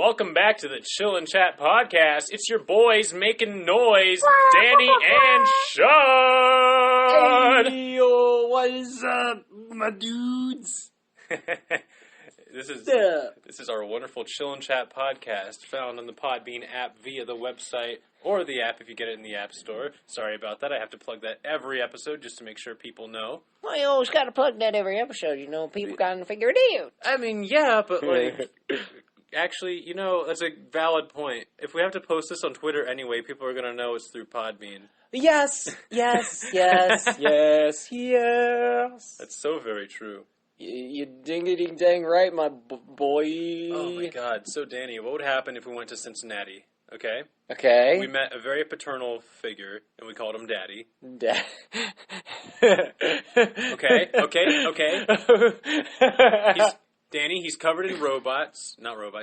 Welcome back to the Chill and Chat podcast. It's your boys making noise, Danny and Sean. Hey, yo, what is up, my dudes? This is our wonderful Chill and Chat podcast found on the Podbean app via the website or the app if you get it in the App Store. Sorry about that. I have to plug that every episode just to make sure people know. Well, you always got to plug that every episode. You know, people got to figure it out. I mean, yeah, but like... Actually, you know, that's a valid point. If we have to post this on Twitter anyway, people are going to know it's through Podbean. Yes. That's so very true. You ding-a-ding-dang right, my boy. Oh, my God. So, Danny, what would happen if we went to Cincinnati? Okay? Okay. We met a very paternal figure, and we called him Daddy. Okay. He's covered in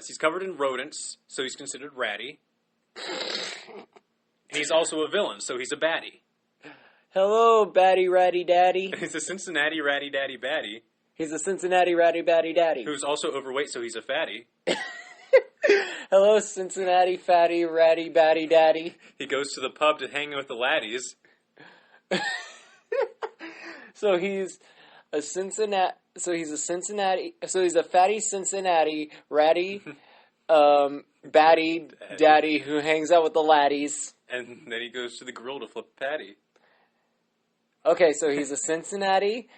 he's covered in rodents, so he's considered ratty. And he's also a villain, so he's a baddie. Hello, Batty Ratty Daddy. He's a Cincinnati Ratty Daddy baddie. He's a Cincinnati Ratty Batty Daddy. Who's also overweight, so he's a fatty. Hello, Cincinnati Fatty Ratty Batty Daddy. He goes to the pub to hang with the laddies. So he's a fatty Cincinnati ratty, batty daddy who hangs out with the laddies. And then he goes to the grill to flip a patty. Okay, so he's a Cincinnati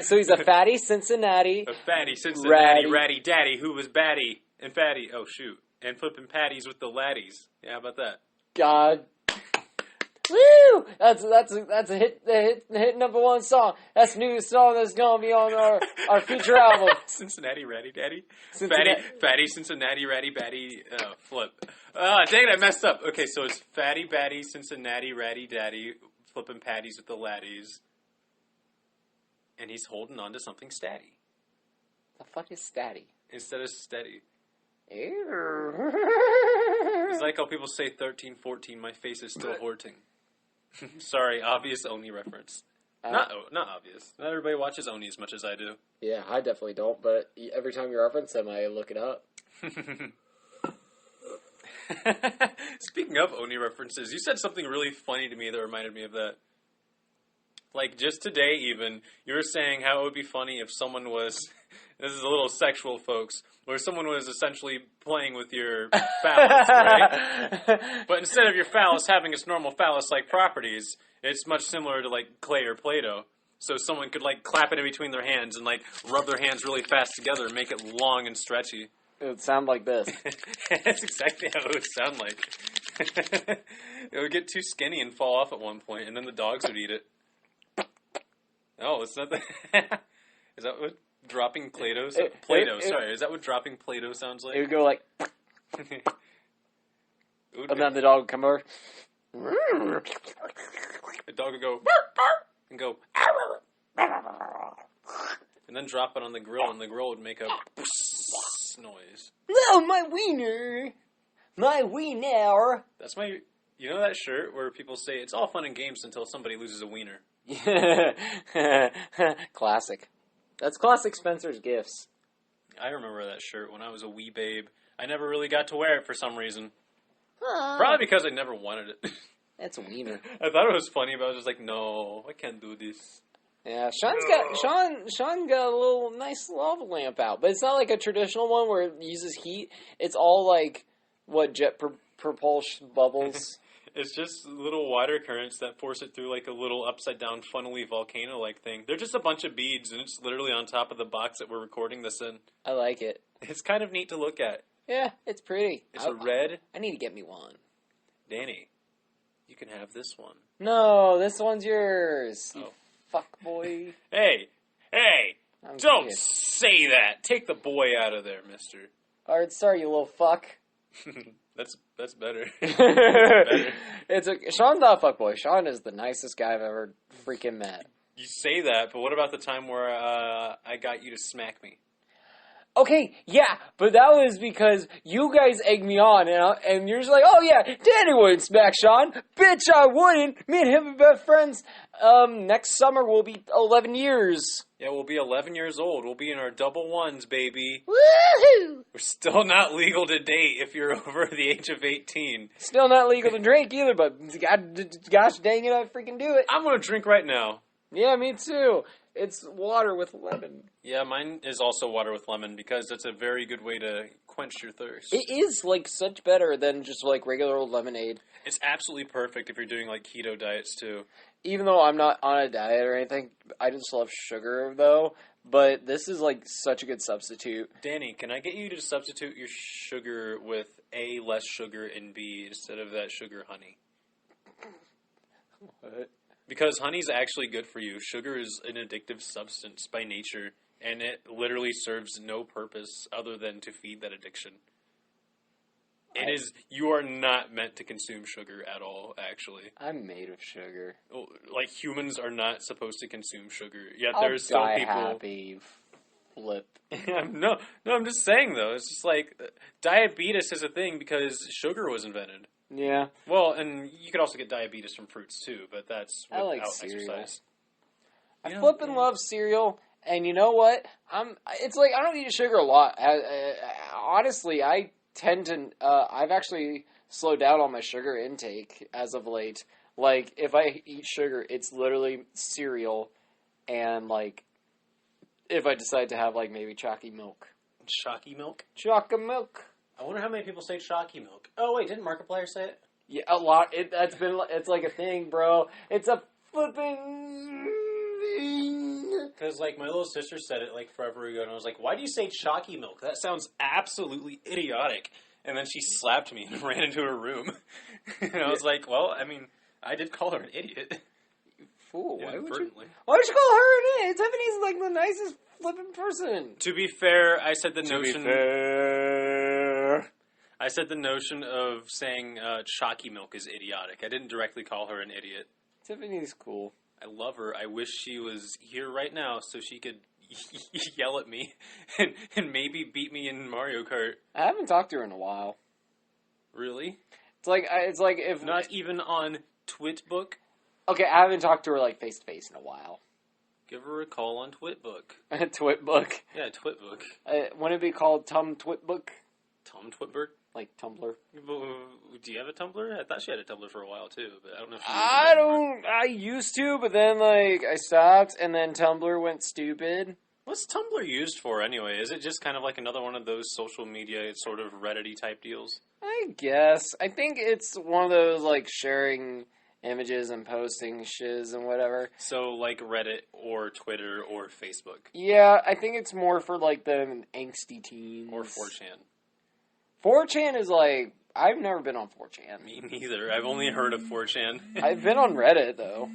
he's a fatty Cincinnati. A fatty Cincinnati ratty daddy who was batty and fatty. Oh shoot! And flipping patties with the laddies. Yeah, how about that? God. Woo! That's a hit number one song. That's a new song that's gonna be on our future album. Cincinnati Ratty Daddy, fatty Cincinnati Ratty Batty. Flip. Dang it, I messed up. Okay, so it's fatty batty Cincinnati Ratty Daddy flipping patties with the laddies, and he's holding on to something statty. The fuck is statty? Instead of steady. Ew. It's like how people say 13, 14. My face is still horting. Sorry, obvious Oni reference. Not obvious. Not everybody watches Oni as much as I do. Yeah, I definitely don't, but every time you reference them, I look it up. Speaking of Oni references, you said something really funny to me that reminded me of that. Like, just today even, you were saying how it would be funny if someone was... This is a little sexual, folks, where someone was essentially playing with your phallus, right? But instead of your phallus having its normal phallus-like properties, it's much similar to, like, clay or Play-Doh. So someone could, like, clap it in between their hands and, like, rub their hands really fast together and make it long and stretchy. It would sound like this. That's exactly how it would sound like. It would get too skinny and fall off at one point, and then the dogs would eat it. Oh, it's not that... Is that what... Dropping Play-Doh? Sorry. Is that what dropping Play-Doh sounds like? It would go like... and then the dog would come over. The dog would go... and go... and then drop it on the grill, and the grill would make a... noise. No, my wiener! My wiener! That's my... You know that shirt where people say, it's all fun and games until somebody loses a wiener? Classic. That's classic Spencer's Gifts. I remember that shirt when I was a wee babe. I never really got to wear it for some reason. Probably because I never wanted it. That's a wiener. I thought it was funny, but I was just like, no, I can't do this. Yeah, Sean got a little nice lava lamp out, but it's not like a traditional one where it uses heat. It's all like jet propulsion bubbles. It's just little water currents that force it through like a little upside-down funnely volcano-like thing. They're just a bunch of beads, and it's literally on top of the box that we're recording this in. I like it. It's kind of neat to look at. Yeah, it's pretty. It's a red. I need to get me one. Danny, you can have this one. No, this one's yours. Oh. You fuck boy. Hey! I'm Don't kidding. say that! Take the boy out of there, mister. Alright, sorry, you little fuck. That's better. Sean's not a fuckboy. Sean is the nicest guy I've ever freaking met. You say that, but what about the time where I got you to smack me? Okay, yeah, but that was because you guys egged me on, and you're just like, oh yeah, Danny wouldn't smack Sean. Bitch, I wouldn't. Me and him are best friends. Next summer will be 11 years. Yeah, we'll be 11 years old. We'll be in our double ones, baby. Woohoo! We're still not legal to date if you're over the age of 18. Still not legal to drink either, but gosh dang it, I freaking do it. I'm gonna drink right now. Yeah, me too. It's water with lemon. Yeah, mine is also water with lemon because it's a very good way to quench your thirst. It is, like, such better than just, like, regular old lemonade. It's absolutely perfect if you're doing, like, keto diets, too. Even though I'm not on a diet or anything, I just love sugar, though. But this is, like, such a good substitute. Danny, can I get you to substitute your sugar with A, less sugar, and B, instead of that sugar, honey? What? Because honey's actually good for you. Sugar is an addictive substance by nature, and it literally serves no purpose other than to feed that addiction. You are not meant to consume sugar at all, actually. I'm made of sugar. Like, humans are not supposed to consume sugar. Yet I'll there's still die people... happy. Flip. No, I'm just saying, though. It's just like, diabetes is a thing because sugar was invented. Yeah. Well, and you could also get diabetes from fruits, too, but that's without I like cereal. exercise. I flippin' love cereal, and you know what? It's like, I don't eat sugar a lot. Honestly, I tend to, I've actually slowed down on my sugar intake as of late. Like, if I eat sugar, it's literally cereal, and, like, if I decide to have, like, maybe chalky milk. Chalky milk? Chocolate milk. I wonder how many people say chalky milk. Oh, wait, didn't Markiplier say it? Yeah, a lot. It's like a thing, bro. It's a flipping thing. Because, like, my little sister said it, like, forever ago, and I was like, why do you say chalky milk? That sounds absolutely idiotic. And then she slapped me and ran into her room. And I was like, well, I mean, I did call her an idiot. Fool, why would you call her an idiot? Tiffany's, like, the nicest flipping person. To be fair, I said the notion... To be fair... I said the notion of saying chalky milk is idiotic. I didn't directly call her an idiot. Tiffany's cool. I love her. I wish she was here right now so she could yell at me and maybe beat me in Mario Kart. I haven't talked to her in a while. Really? It's like if... Not even on Twitbook? Okay, I haven't talked to her, like, face-to-face in a while. Give her a call on Twitbook. Twitbook? Yeah, Twitbook. Wouldn't it be called Twitbook? Tom Twitbook? Like Tumblr. Do you have a Tumblr? I thought she had a Tumblr for a while too, but I don't know if she I used to, but then like I stopped, and then Tumblr went stupid. What's Tumblr used for anyway? Is it just kind of like another one of those social media sort of Reddit-y type deals? I guess. I think it's one of those like sharing images and posting shiz and whatever. So like Reddit or Twitter or Facebook. Yeah, I think it's more for like the angsty teens. Or 4chan. 4chan is like, I've never been on 4chan. Me neither. I've only heard of 4chan. I've been on Reddit, though.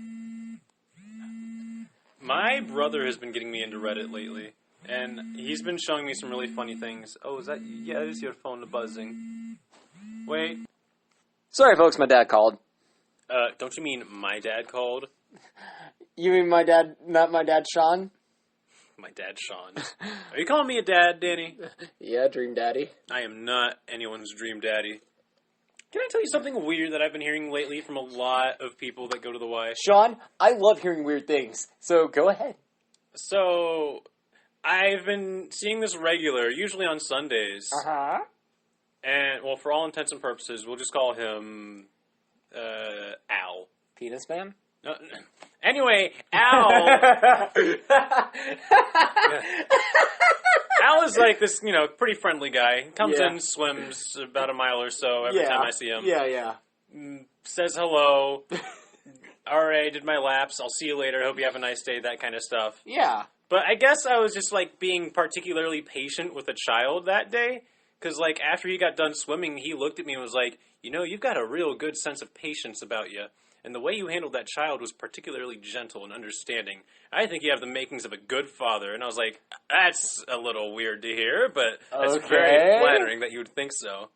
My brother has been getting me into Reddit lately, and he's been showing me some really funny things. Oh, is that... Yeah, it is your phone buzzing. Wait. Sorry, folks, my dad called. Don't you mean my dad called? You mean my dad, not my dad, Sean? My dad, Sean. Are you calling me a dad, Danny? Yeah, dream daddy. I am not anyone's dream daddy. Can I tell you something weird that I've been hearing lately from a lot of people that go to the Y? Sean, I love hearing weird things, so go ahead. So, I've been seeing this regular, usually on Sundays. Uh-huh. And, well, for all intents and purposes, we'll just call him, Al. Penis man? No. Anyway, Al... Al is like this, pretty friendly guy. Comes in, swims about a mile or so every time I see him. Yeah. Says hello. Alright, did my laps. I'll see you later. Hope you have a nice day. That kind of stuff. Yeah. But I guess I was just, like, being particularly patient with a child that day. Because, like, after he got done swimming, he looked at me and was like, you've got a real good sense of patience about you. And the way you handled that child was particularly gentle and understanding. I think you have the makings of a good father. And I was like, that's a little weird to hear, but that's very flattering that you would think so.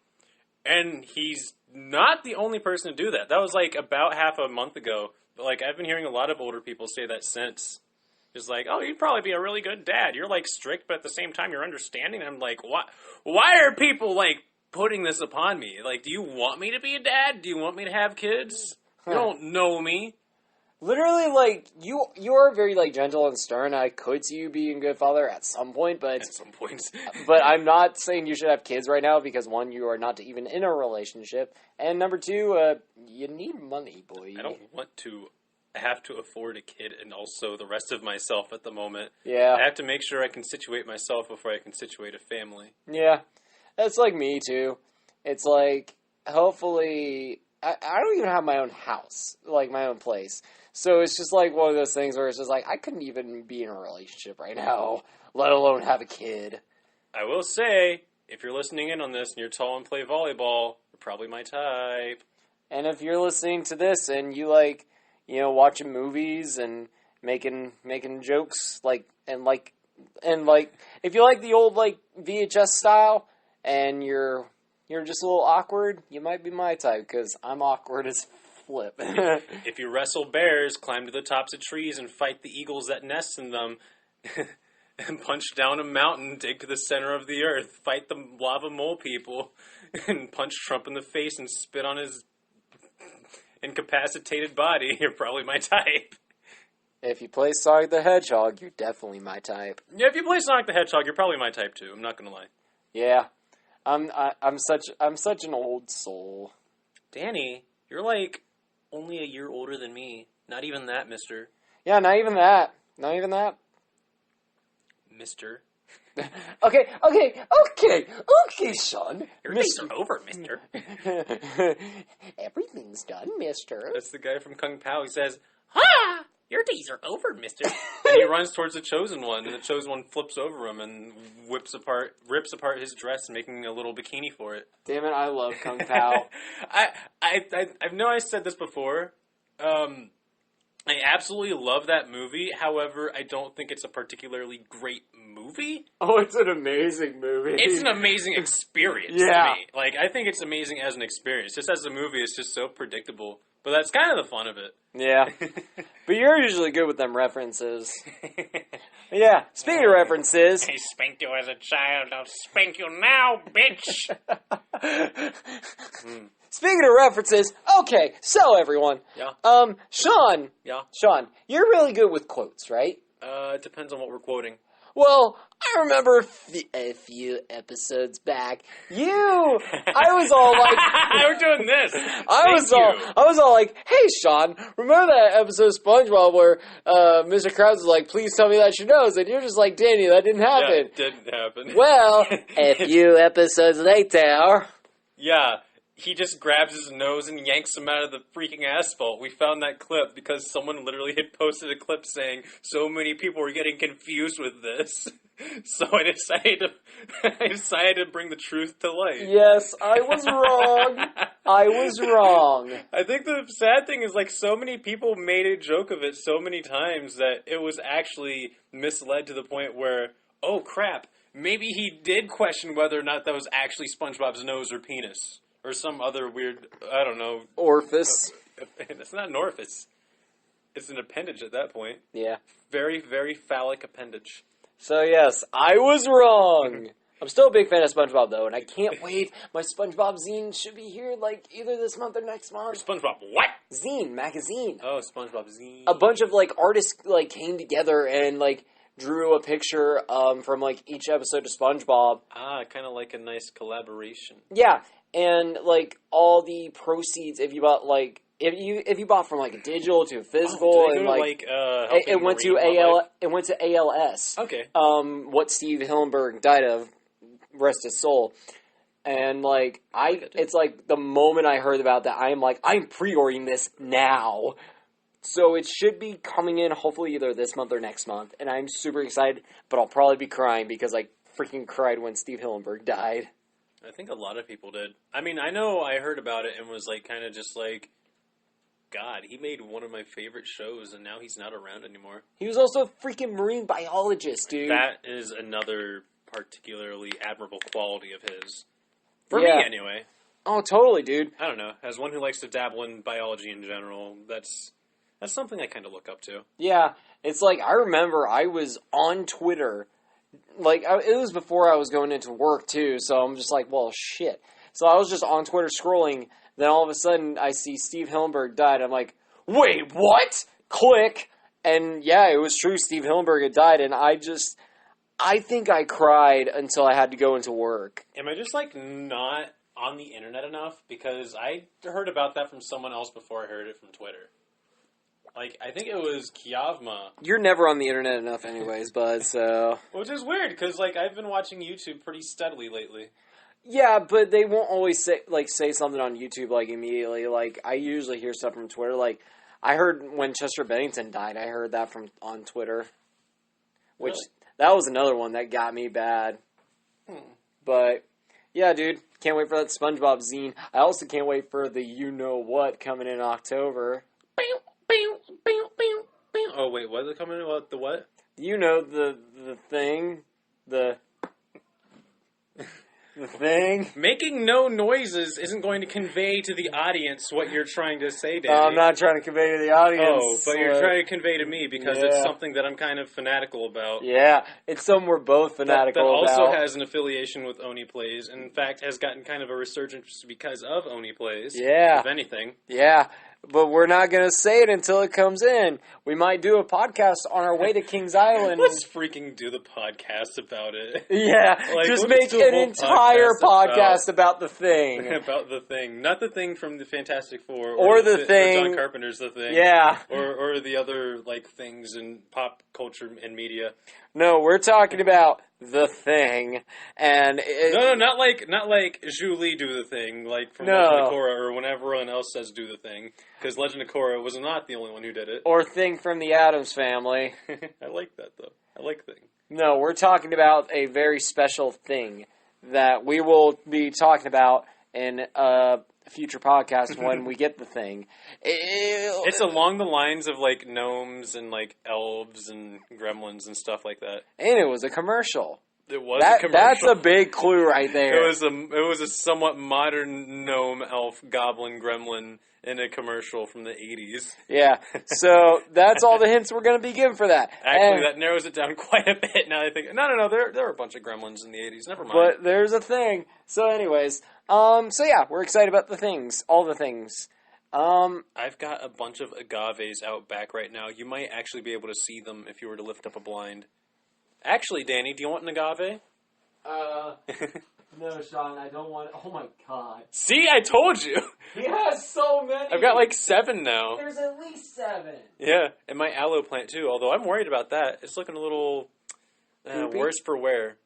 And he's not the only person to do that. That was like about half a month ago. But like I've been hearing a lot of older people say that since. Just like, oh, you'd probably be a really good dad. You're, like, strict, but at the same time, you're understanding. I'm like, why are people, like, putting this upon me? Like, do you want me to be a dad? Do you want me to have kids? You don't know me. Literally, like, you are very, like, gentle and stern. I could see you being a good father at some point, but... At some points. But I'm not saying you should have kids right now, because, one, you are not even in a relationship, and number two, you need money, boy. I don't want to have to afford a kid and also the rest of myself at the moment. Yeah. I have to make sure I can situate myself before I can situate a family. Yeah. That's like me, too. It's like, hopefully... I don't even have my own house, like, my own place. So it's just like one of those things where it's just like, I couldn't even be in a relationship right now, let alone have a kid. I will say, if you're listening in on this and you're tall and play volleyball, you're probably my type. And if you're listening to this and you like, you know, watching movies and making jokes, if you like the old, like, VHS style and you're just a little awkward, you might be my type, because I'm awkward as flip. If you wrestle bears, climb to the tops of trees and fight the eagles that nest in them, and punch down a mountain, dig to the center of the earth, fight the lava mole people, and punch Trump in the face and spit on his incapacitated body, you're probably my type. If you play Sonic the Hedgehog, you're definitely my type. Yeah, if you play Sonic the Hedgehog, you're probably my type too. I'm not gonna lie. Yeah. I'm such an old soul. Danny, you're like only a year older than me. Not even that, mister. Yeah, not even that. Not even that. Mister. Okay, son. Your days are over, mister. Everything's done, mister. That's the guy from Kung Pao. He says, "Ha! Your days are over, mister." And he runs towards the Chosen One, and the Chosen One flips over him and rips apart his dress, making a little bikini for it. Damn it, I love Kung Pao. I know I said this before. I absolutely love that movie. However, I don't think it's a particularly great movie. Oh, it's an amazing movie. It's an amazing experience to me. Like, I think it's amazing as an experience. Just as a movie, it's just so predictable. But that's kind of the fun of it. Yeah. But you're usually good with them references. Yeah, speaking of references... I spanked you as a child, I'll spank you now, bitch! Speaking of references, okay, so everyone. Yeah. Sean. Yeah. Sean, you're really good with quotes, right? It depends on what we're quoting. Well, I remember a few episodes back, I was all like... We're doing this! I was all like, hey, Sean, remember that episode of SpongeBob where Mr. Krabs was like, please tell me that she knows, and you're just like, Danny, that didn't happen. Yeah, it didn't happen. Well, a few episodes later... Yeah, he just grabs his nose and yanks him out of the freaking asphalt. We found that clip because someone literally had posted a clip saying, so many people were getting confused with this. So I decided to bring the truth to light. Yes, I was wrong. I was wrong. I think the sad thing is, like, so many people made a joke of it so many times that it was actually misled to the point where, oh crap, maybe he did question whether or not that was actually SpongeBob's nose or penis. Or some other weird, I don't know. Orifice. It's not an orifice. It's an appendage at that point. Yeah. Very, very phallic appendage. So yes, I was wrong. I'm still a big fan of SpongeBob though, and I can't wait. My SpongeBob zine should be here like either this month or next month. SpongeBob what? Zine, magazine. Oh, SpongeBob zine. A bunch of like artists like came together and like drew a picture from like each episode of SpongeBob. Ah, kind of like a nice collaboration. Yeah. And like all the proceeds, if you bought like if you bought from like a digital to a physical, and like it went to ALS. Okay. What Steve Hillenburg died of, rest his soul. And like it's like the moment I heard about that, I'm pre-ordering this now. So it should be coming in hopefully either this month or next month, and I'm super excited. But I'll probably be crying because I freaking cried when Steve Hillenburg died. I think a lot of people did. I mean, I know I heard about it and was like, kind of just like, God, he made one of my favorite shows and now he's not around anymore. He was also a freaking marine biologist, dude. That is another particularly admirable quality of his. For me, anyway. Oh, totally, dude. I don't know. As one who likes to dabble in biology in general, that's That's something I kind of look up to. Yeah, it's like, I remember I was on Twitter, like, it was before I was going into work, too, so I'm just like, well, shit. So I was just on Twitter scrolling, then all of a sudden I see Steve Hillenburg died. I'm like, wait, what? Click. And yeah, it was true, Steve Hillenburg had died, and I think I cried until I had to go into work. Am I just, like, not on the internet enough? Because I heard about that from someone else before I heard it from Twitter. Like, I think it was Kiavma. You're never on the internet enough anyways, bud, so... Which is weird, because, like, I've been watching YouTube pretty steadily lately. Yeah, but they won't always say something on YouTube, like, immediately. Like, I usually hear stuff from Twitter. Like, I heard when Chester Bennington died, I heard that on Twitter. Which, really? That was another one that got me bad. But, yeah, dude, can't wait for that SpongeBob zine. I also can't wait for the you-know-what coming in October. Oh, wait, what is it coming in? What? The what? You know, the thing. The thing. Making no noises isn't going to convey to the audience what you're trying to say, Danny. I'm not trying to convey to the audience. Oh, but you're trying to convey to me because it's something that I'm kind of fanatical about. Yeah, it's something we're both fanatical that about. also has an affiliation with Oni Plays, and in fact has gotten kind of a resurgence because of Oni Plays. Yeah. If anything. Yeah. But we're not going to say it until it comes in. We might do a podcast on our way to Kings Island. Let's freaking do the podcast about it. Yeah, like, just make an entire podcast about the thing. About the thing. Not the thing from the Fantastic Four. Or the thing. Or John Carpenter's The Thing. Yeah. Or the other, like, things in pop culture and media. No, we're talking about The Thing, and no, not like Julie do the thing, like from Legend of Korra, or when everyone else says do the thing, because Legend of Korra was not the only one who did it. Or Thing from the Addams Family. I like that though. I like Thing. No, we're talking about a very special thing that we will be talking about in future podcast when we get the thing. It's along the lines of like gnomes and like elves and gremlins and stuff like that. And it was a commercial. It was a commercial. That's a big clue right there. It was a somewhat modern gnome, elf, goblin, gremlin in a commercial from the 80s. Yeah. So that's all the hints we're going to be given for that. Actually, that narrows it down quite a bit. Now I think no, there were a bunch of gremlins in the 80s. Never mind. But there's a thing. So anyways, so yeah, we're excited about the things, all the things. I've got a bunch of agaves out back right now. You might actually be able to see them if you were to lift up a blind. Actually, Danny, do you want an agave? No, Sean, I don't want it. Oh my god. See, I told you! He has so many! I've got like 7 now. There's at least 7. Yeah, and my aloe plant too, although I'm worried about that. It's looking a little worse for wear.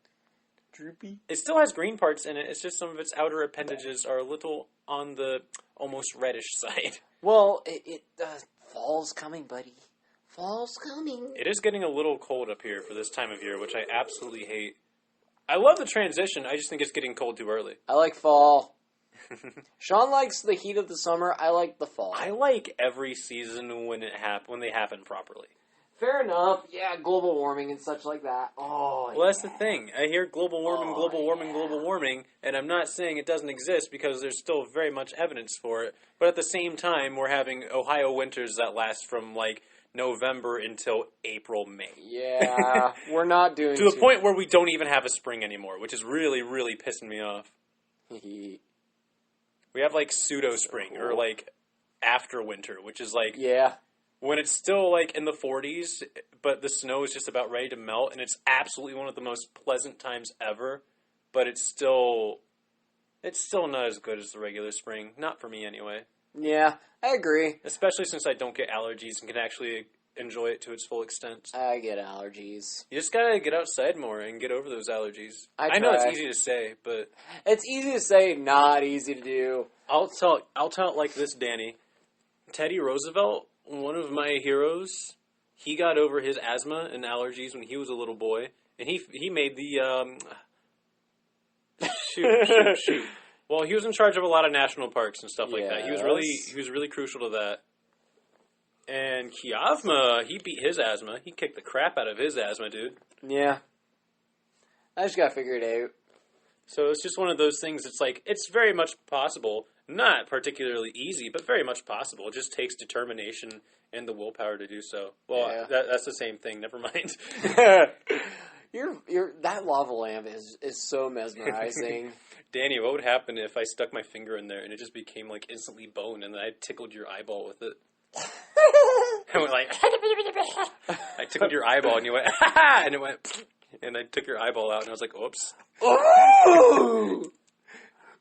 Droopy? It still has green parts in it, it's just some of its outer appendages are a little on the almost reddish side. Well, fall's coming, buddy. Fall's coming. It is getting a little cold up here for this time of year, which I absolutely hate. I love the transition, I just think it's getting cold too early. I like fall. Sean likes the heat of the summer, I like the fall. I like every season when they happen properly. Fair enough. Yeah, global warming and such like that. Oh, well, that's the thing. I hear global warming, and I'm not saying it doesn't exist because there's still very much evidence for it. But at the same time, we're having Ohio winters that last from, like, November until April, May. Yeah, we're not doing to the point where we don't even have a spring anymore, which is really, really pissing me off. We have, like, pseudo-spring, or, like, after winter, which is, like... Yeah. When it's still, like, in the 40s, but the snow is just about ready to melt, and it's absolutely one of the most pleasant times ever, but it's still not as good as the regular spring. Not for me, anyway. Yeah, I agree. Especially since I don't get allergies and can actually enjoy it to its full extent. I get allergies. You just gotta get outside more and get over those allergies. I know it's easy to say, but... It's easy to say, not easy to do. I'll tell it like this, Danny. Teddy Roosevelt... One of my heroes, he got over his asthma and allergies when he was a little boy, and he made the shoot. Well, he was in charge of a lot of national parks and stuff like that. He was really crucial to that. And Kiavma, he beat his asthma. He kicked the crap out of his asthma, dude. Yeah. I just gotta figure it out. So it's just one of those things. It's like, it's very much possible, Not particularly easy, but very much possible. It just takes determination and the willpower to do so. Well, Yeah. that's the same thing. Never mind. That lava lamp is so mesmerizing. Danny, what would happen if I stuck my finger in there and it just became like instantly bone, and then I tickled your eyeball with it? I went like, I tickled your eyeball, and you went, and it went, and I took your eyeball out, and I was like, oops. Ooh!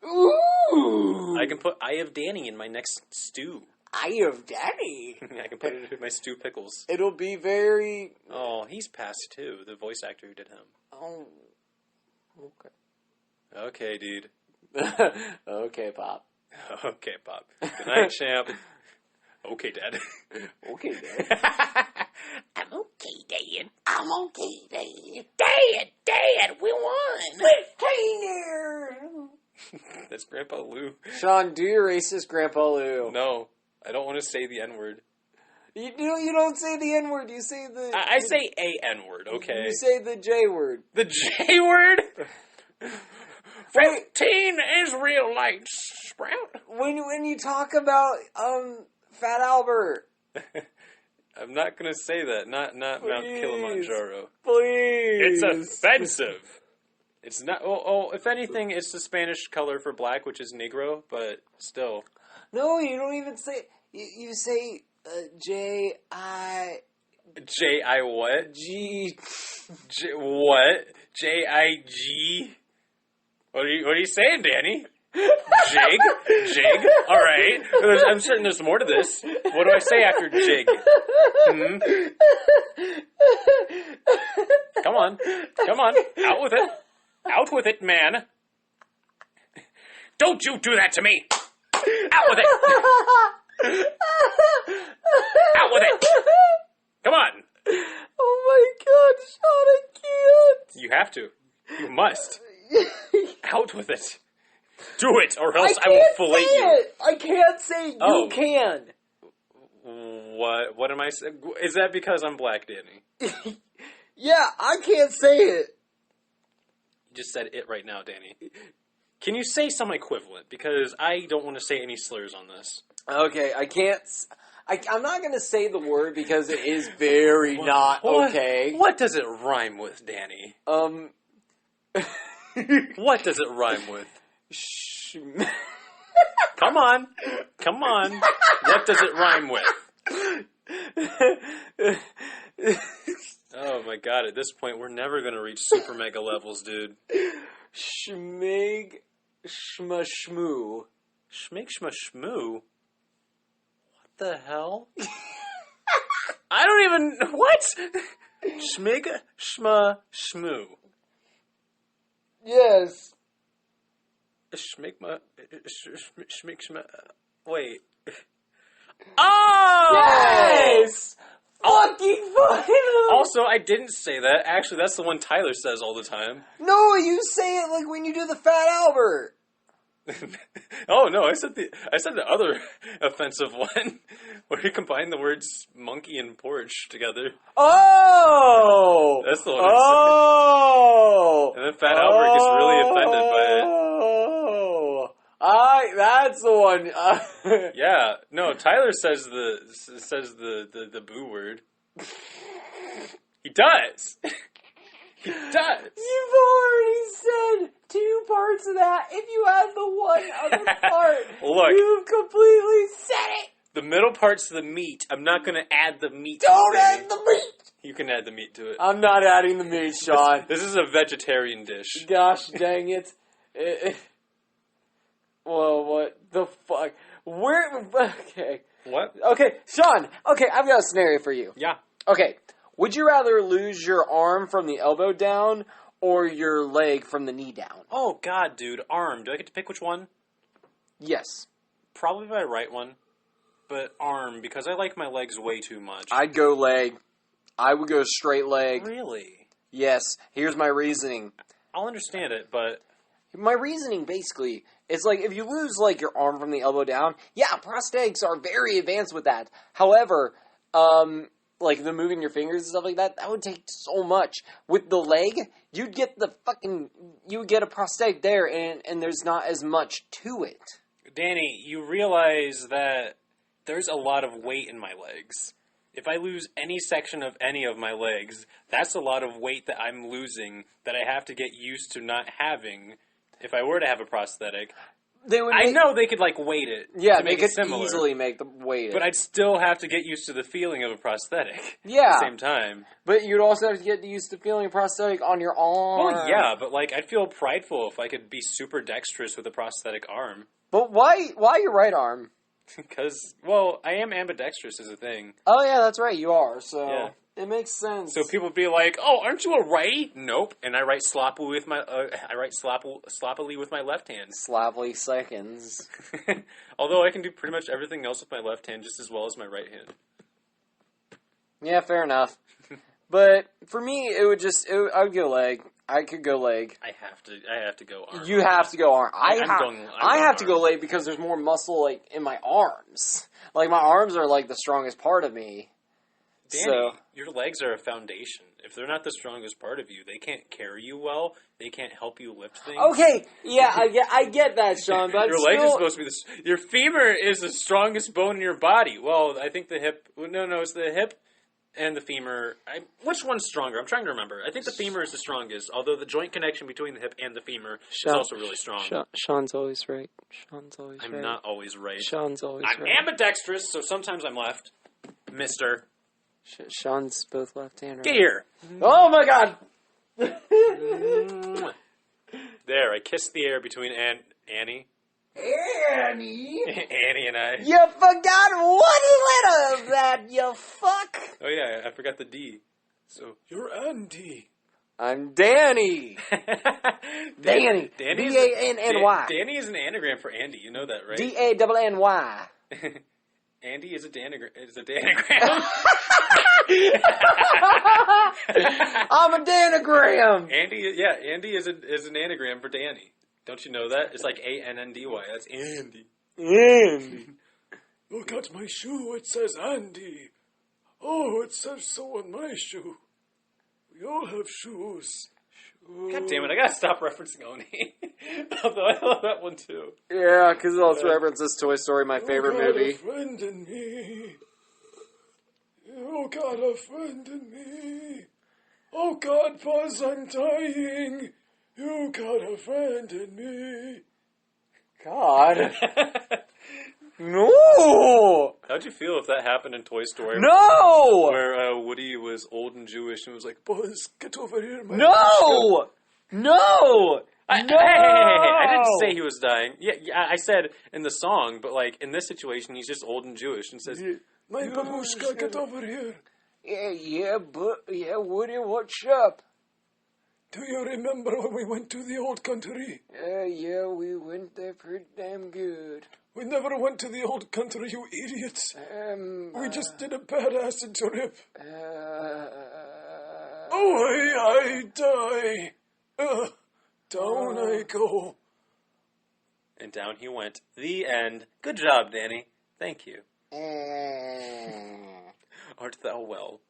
Ooh! I can put Eye of Danny in my next stew. Eye of Danny. I can put it in my stew pickles. It'll be very. Oh, he's passed too. The voice actor who did him. Oh. Okay. Okay, dude. Okay, Pop. Okay, Pop. Good night, champ. Okay, Dad. Okay, Dad. I'm okay, Dad. I'm okay, Dad. Dad, we won. 15 years. That's Grandpa Lou. Sean, do your racist Grandpa Lou. No, I don't want to say the N-word. You don't say the N-word. You say the. I say a N-word, okay? You say the J-word. The J-word? 15 Israelites sprout. When you talk about Fat Albert. I'm not gonna say that. Not Mount Kilimanjaro. Please. It's offensive. It's not. Oh, if anything, it's the Spanish color for black, which is negro. But still. No, you don't even say. You say J-I. J-I what? G. What? J-I-G? What are you saying, Danny? Jig? All right. I'm certain there's more to this. What do I say after jig? Come on. Out with it. Out with it, man. Don't you do that to me. Out with it. Out with it. Come on. Oh my God, Sean, I can't. You have to. You must. Out with it. Do it, or else I will fillet you. I can't say you can. What am I saying? Is that because I'm black, Danny? Yeah, I can't say it. You just said it right now, Danny. Can you say some equivalent? Because I don't want to say any slurs on this. Okay, I can't. I'm not going to say the word because it is very not okay. What does it rhyme with, Danny? What does it rhyme with? Come on. What does it rhyme with? Oh my God, at this point, we're never going to reach super mega levels, dude. Schmig shma shmoo. Schmig shma shmoo? What the hell? I don't even... What? Schmig shma shmoo. Yes. Schmigma... Schmig shma... Wait. Oh! Yes! Fucking finally! Also, I didn't say that. Actually, that's the one Tyler says all the time. No, you say it like when you do the Fat Albert. Oh no, I said the other offensive one where you combine the words monkey and porch together. Oh! That's the one. Oh! And then Fat Albert gets really offended by it. That's the one. Yeah, no. Tyler says the boo word. He does. He does. You've already said 2 parts of that. If you add the one other part, Look, you've completely said it. The middle part's the meat. I'm not going to add the meat. Don't add the meat. You can add the meat to it. I'm not adding the meat, Sean. This is a vegetarian dish. Gosh dang it. Well, what the fuck? Okay. What? Okay, Sean. Okay, I've got a scenario for you. Yeah. Okay. Would you rather lose your arm from the elbow down or your leg from the knee down? Oh, God, dude. Arm. Do I get to pick which one? Yes. Probably my right one. But arm, because I like my legs way too much. I'd go leg. I would go straight leg. Really? Yes. Here's my reasoning. I'll understand it, but... My reasoning, basically, is like, if you lose, like, your arm from the elbow down, yeah, prosthetics are very advanced with that. However, like, the moving your fingers and stuff like that, that would take so much. With the leg, you'd get you would get a prosthetic there, and there's not as much to it. Danny, you realize that there's a lot of weight in my legs. If I lose any section of any of my legs, that's a lot of weight that I'm losing that I have to get used to not having if I were to have a prosthetic. I know they could, like, weight it to make it similar. Easily make the weight it. But I'd still have to get used to the feeling of a prosthetic at the same time. But you'd also have to get used to feeling a prosthetic on your arm. Well, yeah, but, like, I'd feel prideful if I could be super dexterous with a prosthetic arm. But why your right arm? Because, well, I am ambidextrous is a thing. Oh, yeah, that's right, you are, so it makes sense. So people be like, oh, aren't you a righty? Nope. And I write sloppily with my, sloppily with my left hand. Sloppily seconds. Although I can do pretty much everything else with my left hand just as well as my right hand. Yeah, fair enough. But for me, I would go leg. I could go leg. I have to go arm. You have to go arm. I have to arm. go leg because there's more muscle like in my arms. Like my arms are like the strongest part of me. Danny, your legs are a foundation. If they're not the strongest part of you, they can't carry you well. They can't help you lift things. Okay, yeah, I get that, Sean. But your leg is supposed to be your femur is the strongest bone in your body. Well, I think the hip. No, it's the hip. And the femur. Which one's stronger? I'm trying to remember. I think the femur is the strongest, although the joint connection between the hip and the femur is also really strong. Sean's always right. I'm not always right. Sean's always right. I'm ambidextrous, so sometimes I'm left. Mister. Sean's both left hand right. Get here. Oh my god! There, I kissed the air between Annie. Annie and I. You forgot one letter of that, you fuck! Oh yeah, I forgot the D. So, you're Andy. I'm Danny. Danny. D-A-N-N-Y. Danny is an anagram for Andy. You know that, right? D-A-N-N-Y. Andy is a danagram. I'm a danagram. Andy is an anagram for Danny. Don't you know that? It's like A-N-N-D-Y. That's Andy. Andy. Look at my shoe. It says Andy. Oh, it says so on my shoe. We all have shoes. God damn it, I gotta stop referencing Oni. Although I love that one too. Yeah, because it also references Toy Story, my favorite movie. A friend in me. Oh God, a friend in me. Oh God, Buzz, I'm dying. You got a friend in me. God. No! How'd you feel if that happened in Toy Story? No! Where Woody was old and Jewish and was like, Buzz, get over here. No! No! Hey, I didn't say he was dying. Yeah, I said in the song, but like in this situation, he's just old and Jewish and says, my babushka, get over here. Yeah, Woody, what's up? Do you remember when we went to the old country? Yeah, we went there pretty damn good. We never went to the old country, you idiots. We just did a bad acid trip. I die. Down I go. And down he went. The end. Good job, Danny. Thank you. Art thou well?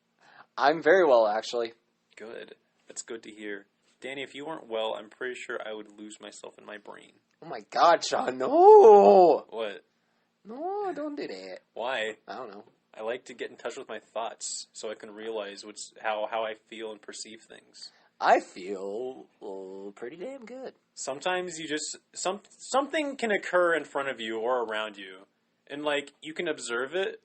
I'm very well, actually. Good. That's good to hear. Danny, if you weren't well, I'm pretty sure I would lose myself in my brain. Oh my God, Sean, no! What? No, don't do that. Why? I don't know. I like to get in touch with my thoughts so I can realize how I feel and perceive things. I feel pretty damn good. Sometimes you just... something can occur in front of you or around you. And, like, you can observe it,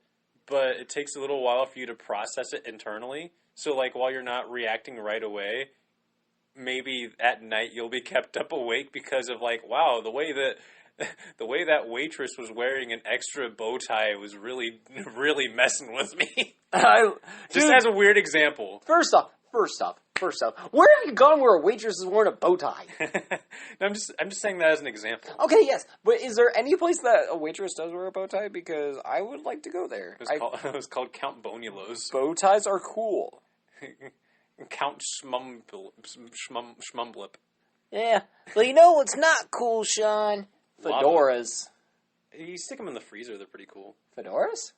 but it takes a little while for you to process it internally. So, like, while you're not reacting right away, maybe at night you'll be kept up awake because of, like, wow, the way that waitress was wearing an extra bow tie was really, really messing with me. Just as a weird example. First off, where have you gone where a waitress is wearing a bow tie? No, I'm just saying that as an example. Okay, yes, but is there any place that a waitress does wear a bow tie? Because I would like to go there. It was called Count Bonulo's. Bow ties are cool. Count Schmumblip. Yeah, but you know what's not cool, Sean? Fedoras. You stick them in the freezer, they're pretty cool. Fedoras?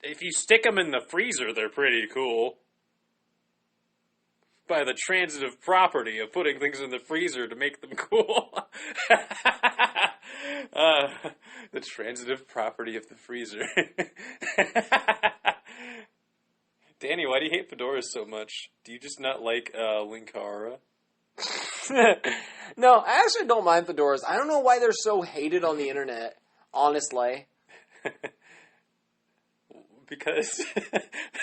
If you stick them in the freezer, they're pretty cool. By the transitive property of putting things in the freezer to make them cool. The transitive property of the freezer. Danny, why do you hate fedoras so much? Do you just not like Linkara? No, I actually don't mind fedoras. I don't know why they're so hated on the internet, honestly. Because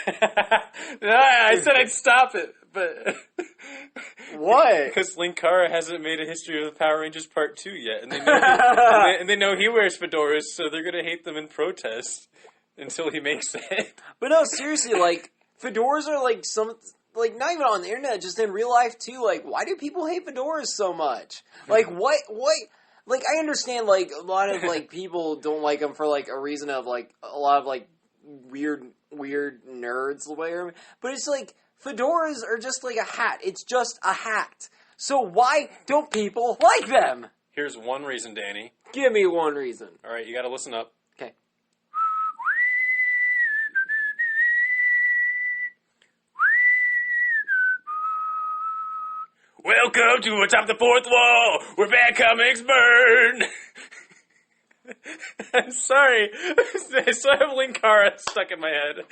I said I'd stop it, but what? Because Linkara hasn't made a History of the Power Rangers Part 2 yet, and they know and they know he wears fedoras, so they're gonna hate them in protest until he makes it. But no, seriously, like fedoras are like not even on the internet, just in real life too. Like, why do people hate fedoras so much? Like, what? Like, I understand, like, a lot of, like, people don't like them for, like, a reason of, like, a lot of, like, weird nerds wear them. But it's, like, fedoras are just, like, a hat. It's just a hat. So why don't people like them? Here's one reason, Danny. Give me one reason. All right, you gotta listen up. Okay. Welcome to Atop the Fourth Wall, where bad comics burn. I'm sorry. I still have Linkara stuck in my head.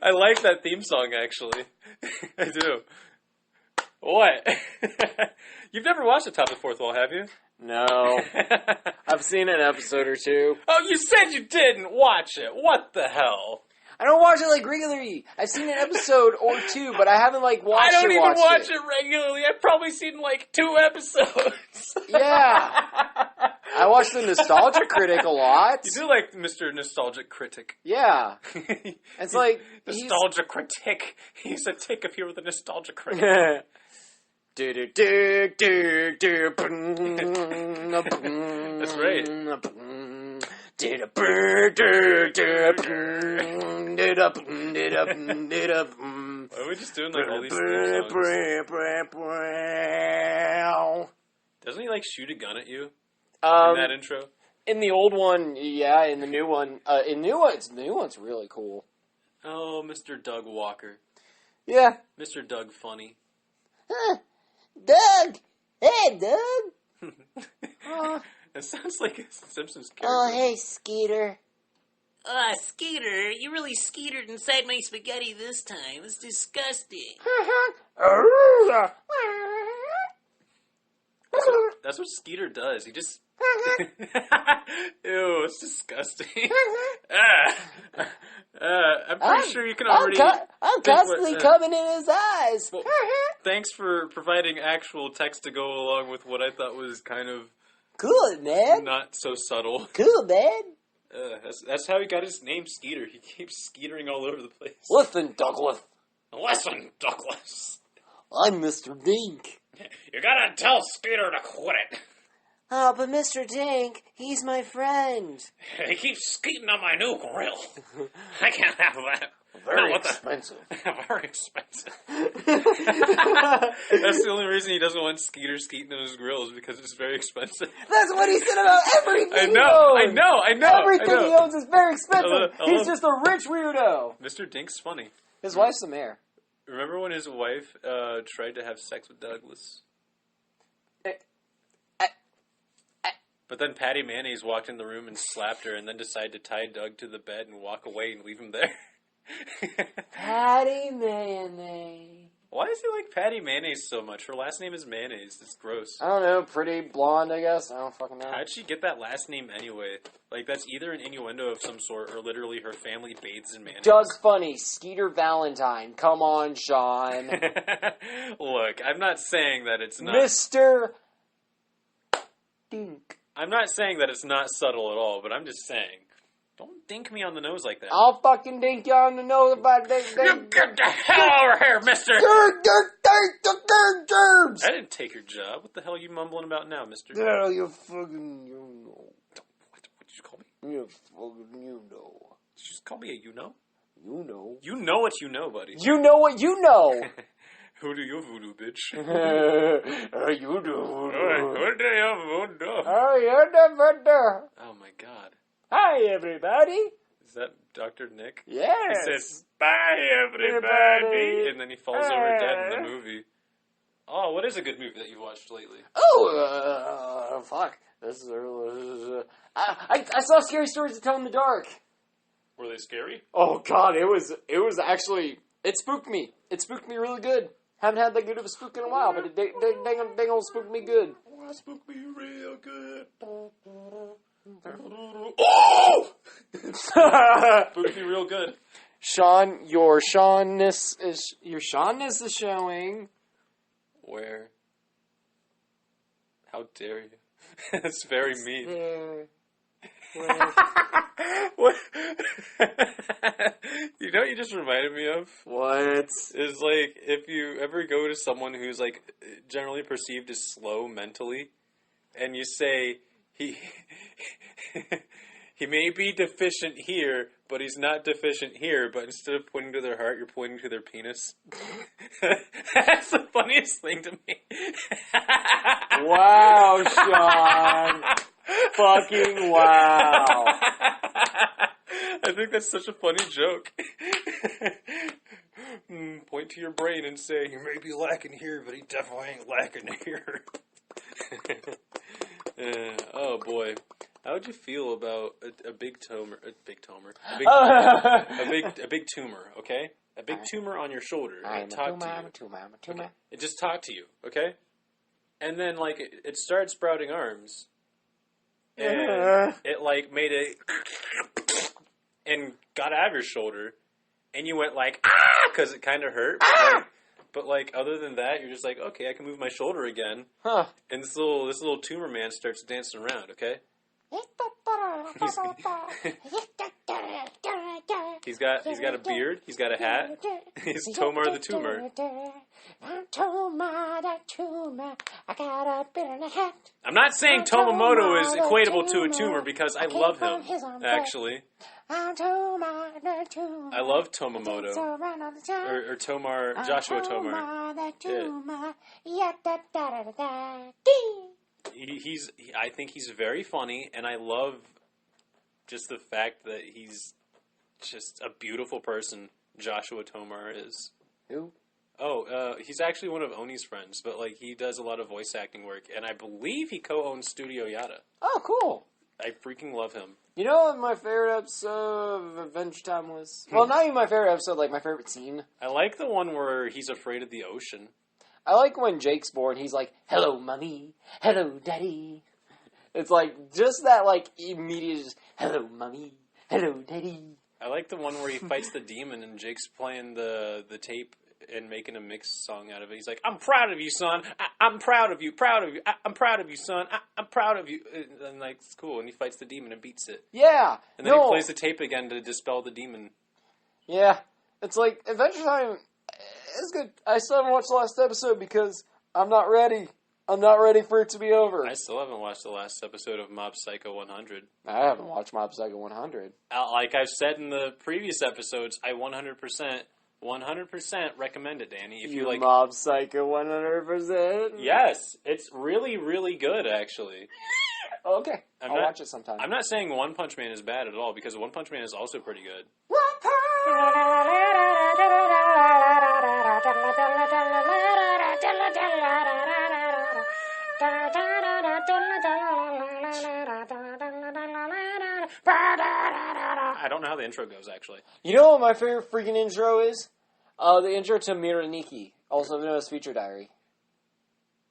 I like that theme song, actually. I do. What? You've never watched Atop the Fourth Wall, have you? No. I've seen an episode or two. Oh, you said you didn't watch it. What the hell? I don't watch it, like, regularly. I've seen an episode or two, but I haven't, like, watched it. I don't even watch it regularly. I've probably seen, like, 2 episodes. Yeah. I watch the Nostalgia Critic a lot. You do like Mr. Nostalgic Critic. Yeah. It's like... Nostalgia Critic. He's a tick if you're with a Nostalgia Critic. That's right. Why are we just doing like all these theme songs? Doesn't he like shoot a gun at you in that intro? In the old one, yeah. In the new one, the new one's really cool. Oh, Mr. Doug Walker. Yeah. Mr. Doug Funny. Doug! Hey, Doug! It sounds like a Simpsons character. Oh, hey, Skeeter. Skeeter, you really skeetered inside my spaghetti this time. It's disgusting. That's what Skeeter does. He just... Ew, it's disgusting. I'm pretty sure you can already... I'm constantly coming in his eyes. Well, thanks for providing actual text to go along with what I thought was kind of... Cool, man. Not so subtle. Cool, man. That's how he got his name, Skeeter. He keeps skeetering all over the place. Listen, Douglas. Listen, Douglas. I'm Mr. Dink. You gotta tell Skeeter to quit it. Oh, but Mr. Dink, he's my friend. He keeps skeeting on my new grill. I can't have that. Very expensive. Very expensive. That's the only reason he doesn't want Skeeter skeeting on his grill is because it's very expensive. That's what he said about everything he I owns. know. Everything he owns is very expensive. He's just a rich weirdo. Mr. Dink's funny. His wife's the mayor. Remember when his wife tried to have sex with Douglas? But then Patty Mayonnaise walked in the room and slapped her and then decided to tie Doug to the bed and walk away and leave him there. Patty Mayonnaise. Why does he like Patty Mayonnaise so much? Her last name is Mayonnaise. It's gross. I don't know. Pretty blonde, I guess. I don't fucking know. How'd she get that last name anyway? Like, that's either an innuendo of some sort or literally her family bathes in mayonnaise. Doug Funny. Skeeter Valentine. Come on, Sean. Look, I'm not saying that it's not... Mr. Dink. I'm not saying that it's not subtle at all, but I'm just saying, don't dink me on the nose like that. I'll fucking dink you on the nose if I dink. You get the hell over here, mister! I didn't take your job. What the hell are you mumbling about now, mister? Yeah, you fucking you know. What did you call me? You fucking you know. Did you just call me a you know? You know. You know what you know, buddy. You know what you know. Who do you voodoo, bitch? You do. Who do you voodoo? Oh, you're the voodoo. Oh my god. Hi, everybody. Is that Dr. Nick? Yes. He says, bye, everybody. And then he falls over dead in the movie. Oh, what is a good movie that you've watched lately? Oh, fuck. This is I saw Scary Stories to Tell in the Dark. Were they scary? Oh god, it was actually, it spooked me. It spooked me really good. Haven't had that good of a spook in a while, but it dang old spooked me good. Oh, it spooked me real good. Oh! Spooked me real good. Sean, your Shawnness is showing. Where? How dare you? That's very mean. There. What? You know what you just reminded me of? What? Is like, if you ever go to someone who's like generally perceived as slow mentally, and you say, he may be deficient here, but he's not deficient here, but instead of pointing to their heart, you're pointing to their penis. That's the funniest thing to me. Wow, Sean. Fucking wow. I think that's such a funny joke. Point to your brain and say, he may be lacking here, but he definitely ain't lacking here. Oh boy. How would you feel about a big tumor? A big tumor, okay? A big tumor on your shoulder. I'm a tumor. Okay. It just talked to you, okay? And then, like, it started sprouting arms. And it, like, made it... and got out of your shoulder. And you went, like, ah! Because it kind of hurt. But, like, other than that, you're just like, okay, I can move my shoulder again. Huh. And this little tumor man starts dancing around, okay? He's got a beard. He's got a hat. He's Tomar the Tumor. I'm Tomar the Tumor. I got a beard and a hat. I'm not saying Tomamoto is equatable to a tumor because I love him, actually. I'm Tomar the Tumor. I love Tomamoto. Or Tomar, Joshua Tomar. Yeah. I think he's very funny, and I love just the fact that he's just a beautiful person. Joshua Tomar is. Who? Oh, he's actually one of Oni's friends, but like he does a lot of voice acting work, and I believe he co-owns Studio Yada. Oh, cool. I freaking love him. You know what my favorite episode of Adventure Time was? Well, not even my favorite episode, like my favorite scene. I like the one where he's afraid of the ocean. I like when Jake's born, he's like, hello, mommy. Hello, daddy. It's like, just that, like, immediate, just, hello, mommy. Hello, daddy. I like the one where he fights the demon and Jake's playing the tape and making a mixed song out of it. He's like, I'm proud of you, son. I'm proud of you. I'm proud of you, son. I'm proud of you. And, like, it's cool. And he fights the demon and beats it. Yeah. And then he plays the tape again to dispel the demon. Yeah. It's like, Adventure Time... It's good. I still haven't watched the last episode because I'm not ready. I'm not ready for it to be over. I still haven't watched the last episode of Mob Psycho 100. I haven't watched Mob Psycho 100. Like I've said in the previous episodes, I 100% recommend it, Danny. If you like Mob Psycho 100%. Yes, it's really, really good, actually. Okay, I'll watch it sometime. I'm not saying One Punch Man is bad at all, because One Punch Man is also pretty good. I don't know how the intro goes, actually. You know what my favorite freaking intro is? The intro to Miraniki, also known as Feature Diary.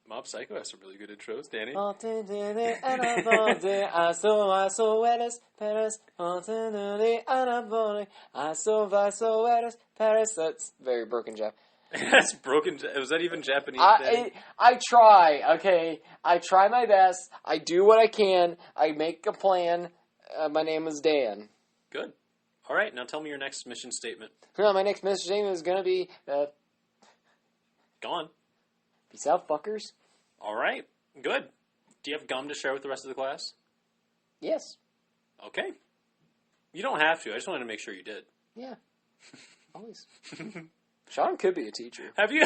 Mob Psycho has some really good intros, Danny. That's very broken, Jeff. That's broken. Was that even Japanese? I try, okay? I try my best. I do what I can. I make a plan. My name is Dan. Good. All right, now tell me your next mission statement. My next mission statement is going to be... Go on. Peace out, fuckers. All right, good. Do you have gum to share with the rest of the class? Yes. Okay. You don't have to. I just wanted to make sure you did. Yeah. Always. Sean could be a teacher. Have you?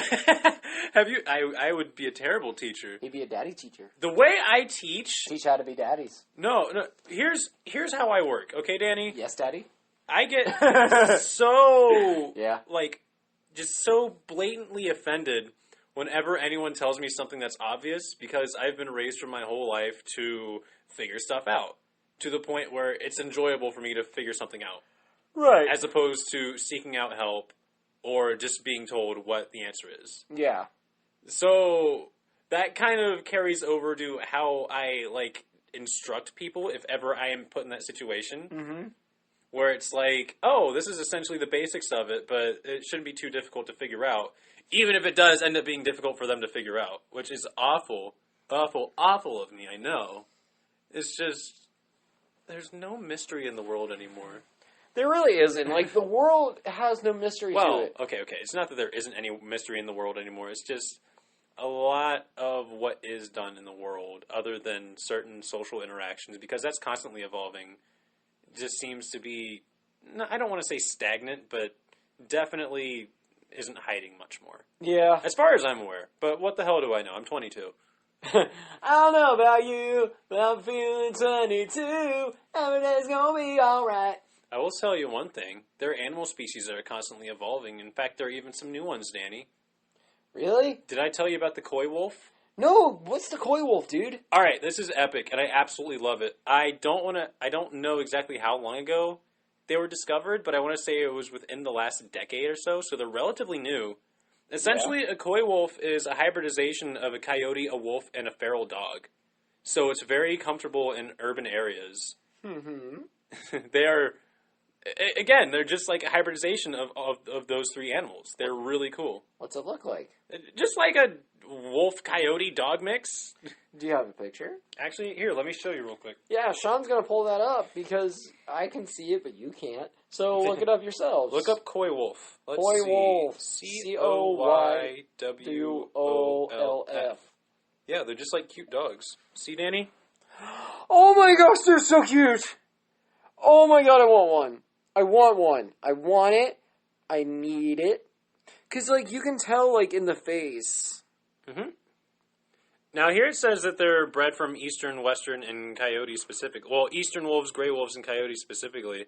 I would be a terrible teacher. He'd be a daddy teacher. The way I teach how to be daddies. No. Here's how I work. Okay, Danny. Yes, Daddy. I get so yeah, like just so blatantly offended whenever anyone tells me something that's obvious, because I've been raised for my whole life to figure stuff out, to the point where it's enjoyable for me to figure something out. Right. As opposed to seeking out help or just being told what the answer is. Yeah. So that kind of carries over to how I, like, instruct people if ever I am put in that situation. Mm-hmm. Where it's like, oh, this is essentially the basics of it, but it shouldn't be too difficult to figure out. Even if it does end up being difficult for them to figure out. Which is awful. Awful, awful of me, I know. It's just, there's no mystery in the world anymore. There really isn't. Like, the world has no mystery to it. Okay. It's not that there isn't any mystery in the world anymore. It's just a lot of what is done in the world, other than certain social interactions, because that's constantly evolving, just seems to be, I don't want to say stagnant, but definitely isn't hiding much more. Yeah. As far as I'm aware. But what the hell do I know? I'm 22. I don't know about you, but I'm feeling 22. Every day's gonna be alright. I will tell you one thing. There are animal species that are constantly evolving. In fact, there are even some new ones, Danny. Really? Did I tell you about the koi wolf? No, what's the koi wolf, dude? Alright, this is epic, and I absolutely love it. I don't know exactly how long ago they were discovered, but I want to say it was within the last decade or so they're relatively new. Essentially, a koi wolf is a hybridization of a coyote, a wolf, and a feral dog. So it's very comfortable in urban areas. Mm-hmm. They are, again, they're just like a hybridization of those three animals. They're really cool. What's it look like? Just like a wolf-coyote-dog mix. Do you have a picture? Actually, here, let me show you real quick. Yeah, Sean's gonna pull that up because I can see it, but you can't. So look it up yourselves. Look up koi wolf. Let's Koi see. wolf. COYWOLF. Yeah, they're just like cute dogs. See, Danny? Oh my gosh, they're so cute! Oh my god, I want one. I want one. I want it. I need it. Because, like, you can tell, like, in the face. Mm-hmm. Now, here it says that they're bred from eastern, western, and coyote specific. Well, eastern wolves, gray wolves, and coyotes specifically.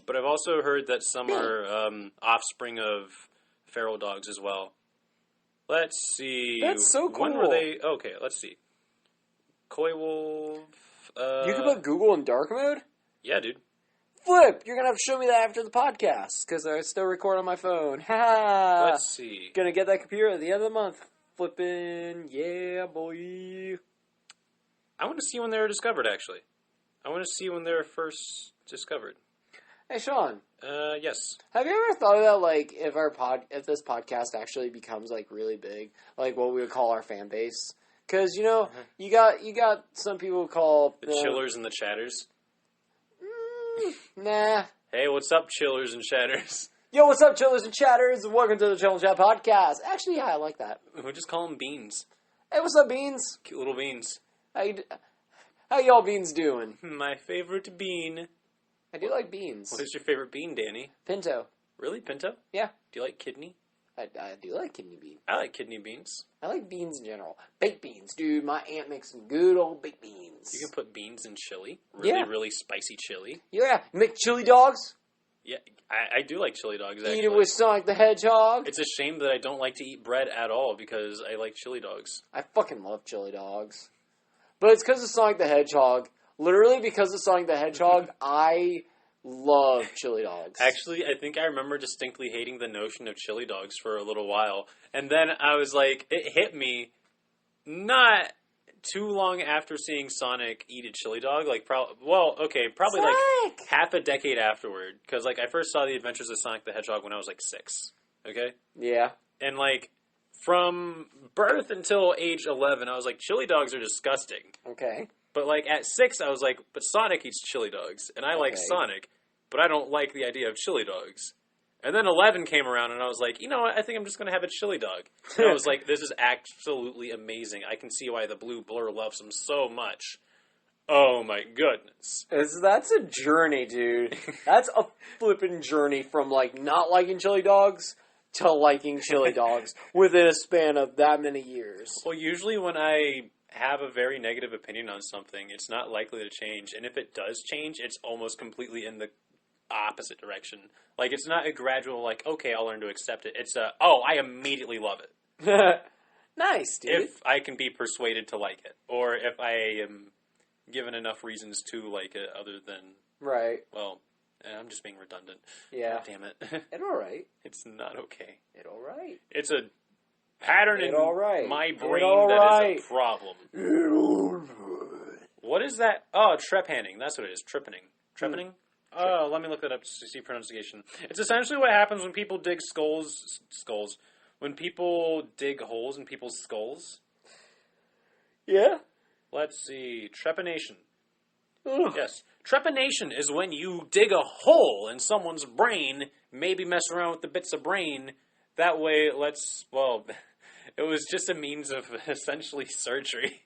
But I've also heard that some are offspring of feral dogs as well. Let's see. That's so cool. When were they? Okay, let's see. Koi wolf. You can put Google in dark mode? Yeah, dude. Flip! You're gonna have to show me that after the podcast, because I still record on my phone. Ha! Let's see. Gonna get that computer at the end of the month. Flipping, yeah, boy. I want to see when they were discovered, actually. I want to see when they were first discovered. Hey, Sean. Yes. Have you ever thought about, like, if this podcast actually becomes, like, really big, like what we would call our fan base? Because, you know, you got some people who call... The chillers and the chatters. Nah. Hey, what's up, chillers and chatters? Yo, what's up, chillers and chatters? Welcome to the Chill and Chat podcast. Actually, yeah, I like that. We'll just call them beans. Hey, what's up, beans? Cute little beans. How y'all beans doing? My favorite bean. I do like beans. What is your favorite bean, Danny? Pinto. Really, pinto? Yeah. Do you like kidney? I do like kidney beans. I like kidney beans. I like beans in general. Baked beans, dude. My aunt makes some good old baked beans. You can put beans in chili. Really, Yeah. really spicy chili. Yeah. You make chili dogs? Yeah, I do like chili dogs, actually. Eat it with Sonic the Hedgehog? It's a shame that I don't like to eat bread at all because I like chili dogs. I fucking love chili dogs. But it's because of Sonic the Hedgehog. Literally because of Sonic the Hedgehog, I love chili dogs. Actually, I think I remember distinctly hating the notion of chili dogs for a little while. And then I was like, it hit me not too long after seeing Sonic eat a chili dog. Like, probably Sonic! like half a decade afterward. Because, like, I first saw The Adventures of Sonic the Hedgehog when I was, like, 6. Okay? Yeah. And, like, from birth until age 11, I was like, chili dogs are disgusting. Okay. But, like, at 6, I was like, but Sonic eats chili dogs. And I like Sonic, but I don't like the idea of chili dogs. And then 11 came around, and I was like, you know what? I think I'm just going to have a chili dog. And I was like, this is absolutely amazing. I can see why the blue blur loves them so much. Oh, my goodness. That's a journey, dude. That's a flippin' journey from, like, not liking chili dogs to liking chili dogs within a span of that many years. Well, usually when I have a very negative opinion on something, it's not likely to change. And if it does change, it's almost completely in the opposite direction. Like, it's not a gradual, like, okay, I'll learn to accept it. It's I immediately love it. Nice, dude. if I can be persuaded to like it, or if I am given enough reasons to like it, other than Right. well, I'm just being redundant. Yeah. God damn it, It alright. it's not okay. It alright. It's a pattern in alright. my It brain alright. that is a problem. What is that? Oh, trepanning. That's what it is. Trepanning. Trepanning? Oh, let me look that up to see pronunciation. It's essentially what happens when people dig skulls. When people dig holes in people's skulls. Yeah? Let's see. Trepanation. Ugh. Yes. Trepanation is when you dig a hole in someone's brain, maybe mess around with the bits of brain. That way, it was just a means of essentially surgery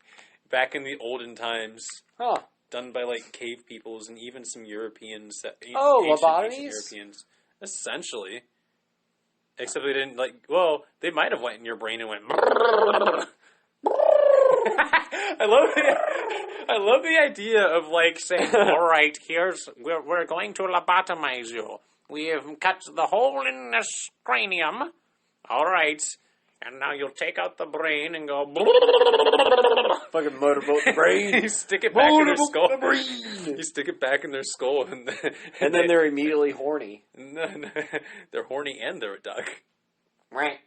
back in the olden times. Huh. Done by, like, cave peoples and even some Europeans. Oh, ancient lobotomies? Europeans. Essentially. Except they didn't, they might have went in your brain and went... I love the idea of, like, saying, all right, we're going to lobotomize you. We have cut the hole in this cranium. All right. And now you'll take out the brain and go... Fucking motorboat the brain. You stick it back in their skull. The brain. You stick it back in their skull. And then they're immediately horny. No, they're horny and they're a duck. Right.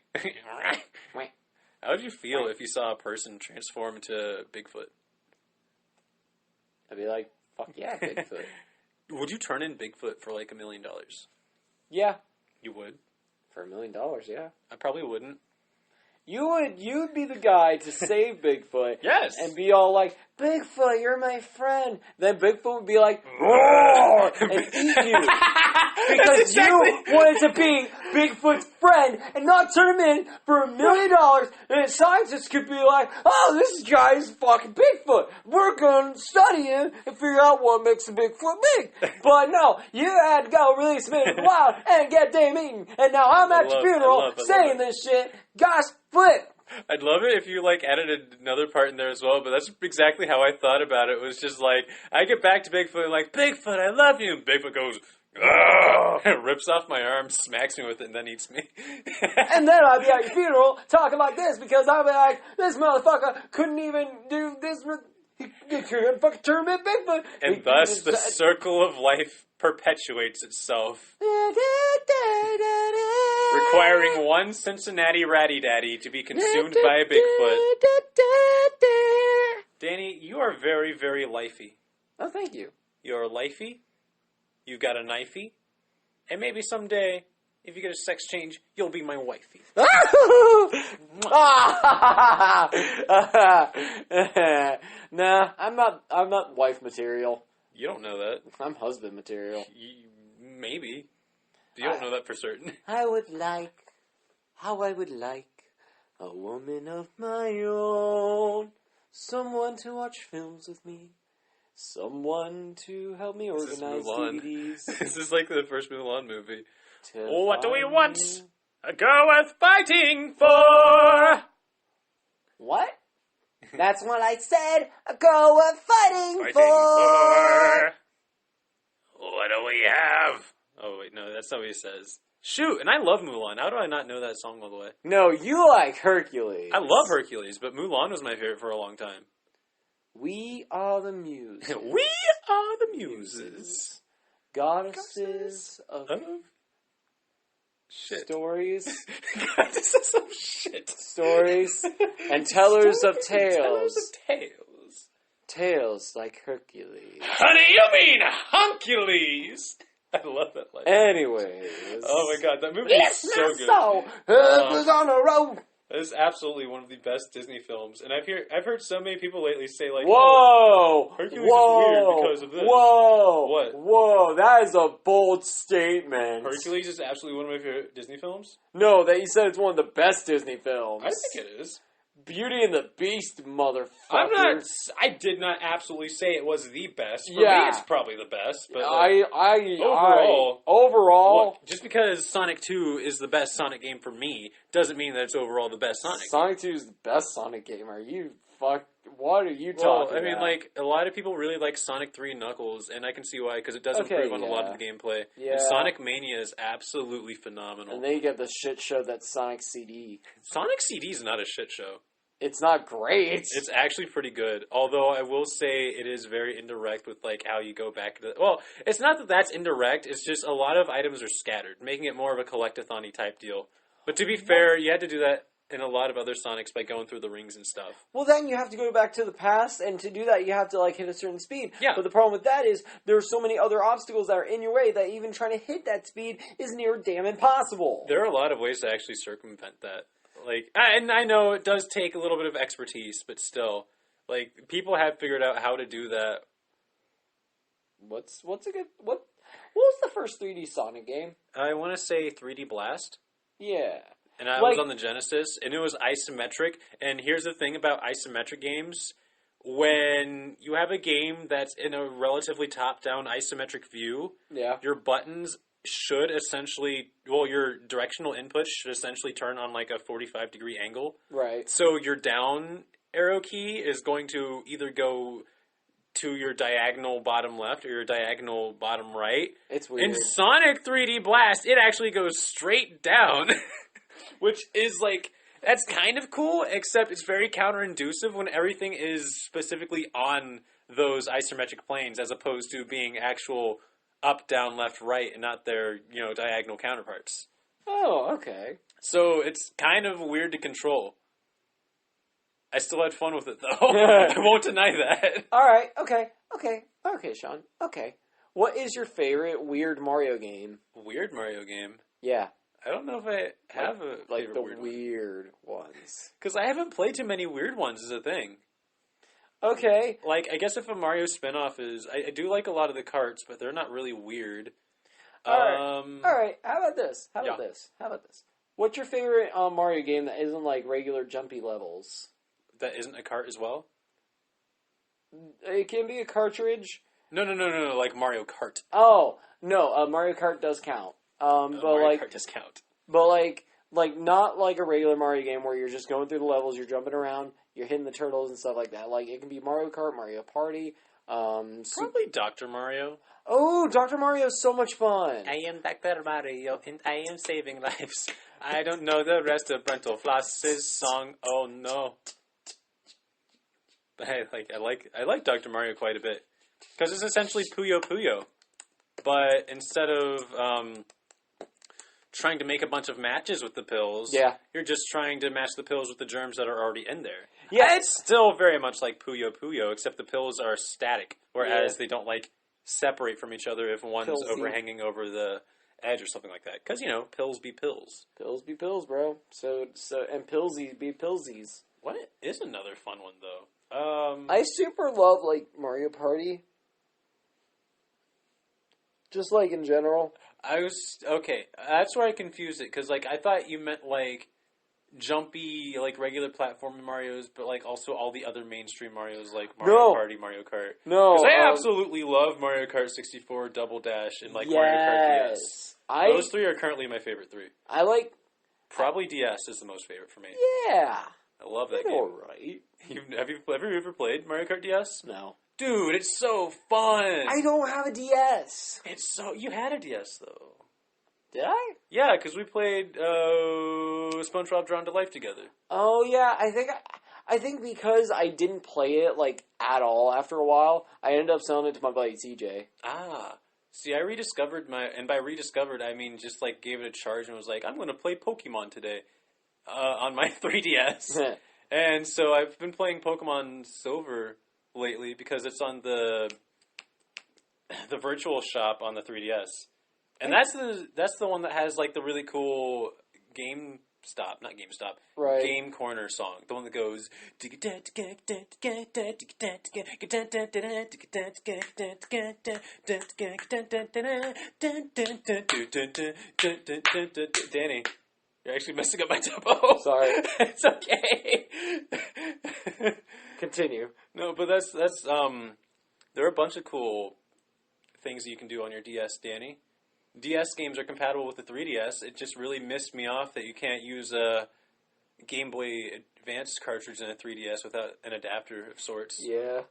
How would you feel if you saw a person transform into Bigfoot? I'd be like, fuck yeah, Bigfoot. Would you turn in Bigfoot for like $1 million? Yeah. You would? For $1 million, yeah. I probably wouldn't. You'd be the guy to save Bigfoot. Yes. And be all like, Bigfoot, you're my friend. Then Bigfoot would be like, roar, and eat you. Because you wanted to be Bigfoot's friend and not turn him in for $1 million. And scientists could be like, oh, this guy is fucking Bigfoot. We're going to study him and figure out what makes a Bigfoot big. But no, you had to go release him in the wild and get damn eaten. And now I'm at your funeral saying this shit. Gosh, flip. I'd love it if you, like, added another part in there as well, but that's exactly how I thought about it. It was just like, I get back to Bigfoot and like, Bigfoot, I love you. And Bigfoot goes, rips off my arm, smacks me with it, and then eats me. And then I'd be at your funeral talking like this because I'd be like, this motherfucker couldn't even do this. He couldn't fucking turn him in Bigfoot. And thus the circle of life perpetuates itself. Requiring one Cincinnati Ratty Daddy to be consumed by a Bigfoot. Danny, you are very, very lifey. Oh, thank you. You're lifey. You've got a knifey. And maybe someday, if you get a sex change, you'll be my wifey. Nah, I'm not wife material. You don't know that. I'm husband material. Maybe. You don't know that for certain. I would like a woman of my own. Someone to watch films with me. Someone to help me organize DVDs. This is like the first Mulan movie. What do we want? A girl worth fighting for! What? That's what I said. A girl worth fighting for! What do we have? Oh, wait, no, that's not what he says. Shoot, and I love Mulan. How do I not know that song all the way? No, you like Hercules. I love Hercules, but Mulan was my favorite for a long time. We are the muses. We are the muses. Goddesses of shit. Stories. Goddesses of shit. Stories. And tellers of tales. Tellers of tales. Tales like Hercules. Honey, you mean Huncules? I love that line. Anyways. Oh my god, that movie is so good. Was on the road. That is absolutely one of the best Disney films. And I've heard so many people lately say, like, whoa! Hercules is weird because of this. Whoa! What? Whoa, that is a bold statement. Hercules is absolutely one of my favorite Disney films? No, that you said it's one of the best Disney films. I think it is. Beauty and the Beast, motherfucker. I did not absolutely say it was the best. For me, it's probably the best. But overall, just because Sonic 2 is the best Sonic game for me doesn't mean that it's overall the best Sonic. Sonic 2 is the best Sonic game. What are you talking about? I mean, like, a lot of people really like Sonic 3 and Knuckles, and I can see why, because it does improve on a lot of the gameplay. Yeah. And Sonic Mania is absolutely phenomenal. And then you get the shit show that's Sonic CD. Sonic CD is not a shit show. It's not great. It's actually pretty good. Although I will say it is very indirect with like how you go back to well, it's not that that's indirect, it's just a lot of items are scattered, making it more of a collect-a-thon-y type deal. But to be fair, you had to do that in a lot of other Sonics by going through the rings and stuff. Well, then you have to go back to the past, and to do that, you have to like hit a certain speed. Yeah. But the problem with that is there are so many other obstacles that are in your way that even trying to hit that speed is near damn impossible. There are a lot of ways to actually circumvent that. Like, and I know it does take a little bit of expertise, but still, like, people have figured out how to do that. What's a good what was the first 3D Sonic game? I want to say 3D Blast. Yeah. And I was on the Genesis, and it was isometric. And here's the thing about isometric games. When you have a game that's in a relatively top-down isometric view, your buttons should essentially... Well, your directional input should essentially turn on like a 45-degree angle. Right. So your down arrow key is going to either go to your diagonal bottom left or your diagonal bottom right. It's weird. In Sonic 3D Blast, it actually goes straight down. Which is like, that's kind of cool, except it's very counterintuitive when everything is specifically on those isometric planes as opposed to being actual up, down, left, right, and not their, diagonal counterparts. Oh, okay. So it's kind of weird to control. I still had fun with it, though. I won't deny that. All right, okay, Sean, okay. What is your favorite weird Mario game? Weird Mario game? Yeah. I don't know if I have a favorite the weird ones. Because I haven't played too many weird ones is a thing. Okay. Like, I guess if a Mario spinoff is... I do like a lot of the carts, but they're not really weird. All right. How about this? How about this? What's your favorite Mario game that isn't like regular jumpy levels? That isn't a cart as well? It can be a cartridge. No, like Mario Kart. Oh, no, Mario Kart does count. Mario Kart does count. But like not like a regular Mario game where you're just going through the levels, you're jumping around, you're hitting the turtles and stuff like that. Like it can be Mario Kart, Mario Party. Probably Dr. Mario. Oh, Dr. Mario is so much fun. I am Dr. Mario and I am saving lives. I don't know the rest of Brental Floss's song. Oh no. But I like Dr. Mario quite a bit because it's essentially Puyo Puyo, but instead of trying to make a bunch of matches with the pills, you're just trying to match the pills with the germs that are already in there. Yeah, it's still very much like Puyo Puyo, except the pills are static, whereas they don't like separate from each other if one's overhanging over the edge or something like that. Because pills be pills. Pills be pills, bro. So and pillsies be pillsies. What is another fun one though? I super love like Mario Party. Just like in general. That's where I confused it because like I thought you meant like jumpy like regular platforming Marios, but like also all the other mainstream Marios like Mario Party, Mario Kart. No, because I absolutely love Mario Kart 64, Double Dash, and like Mario Kart DS. Those three are currently my favorite three. I like probably DS is the most favorite for me. Yeah, I love that game. All right. Have you ever played Mario Kart DS? No. Dude, it's so fun. I don't have a DS. You had a DS though. Did I? Yeah, because we played SpongeBob Drawn to Life together. Oh yeah, I think because I didn't play it like at all after a while, I ended up selling it to my buddy CJ. Ah. See, I rediscovered and by rediscovered I mean just like gave it a charge and was like, I'm going to play Pokemon today on my 3DS. And so I've been playing Pokemon Silver lately because it's on the virtual shop on the 3DS. And that's the one that has like the really cool Game Corner song. The one that goes Danny, you're actually messing up my tempo. Sorry. It's okay. Continue. No, but that's there are a bunch of cool things that you can do on your DS, Danny. DS games are compatible with the 3DS. It just really missed me off that you can't use a Game Boy Advance cartridge in a 3DS without an adapter of sorts. Yeah,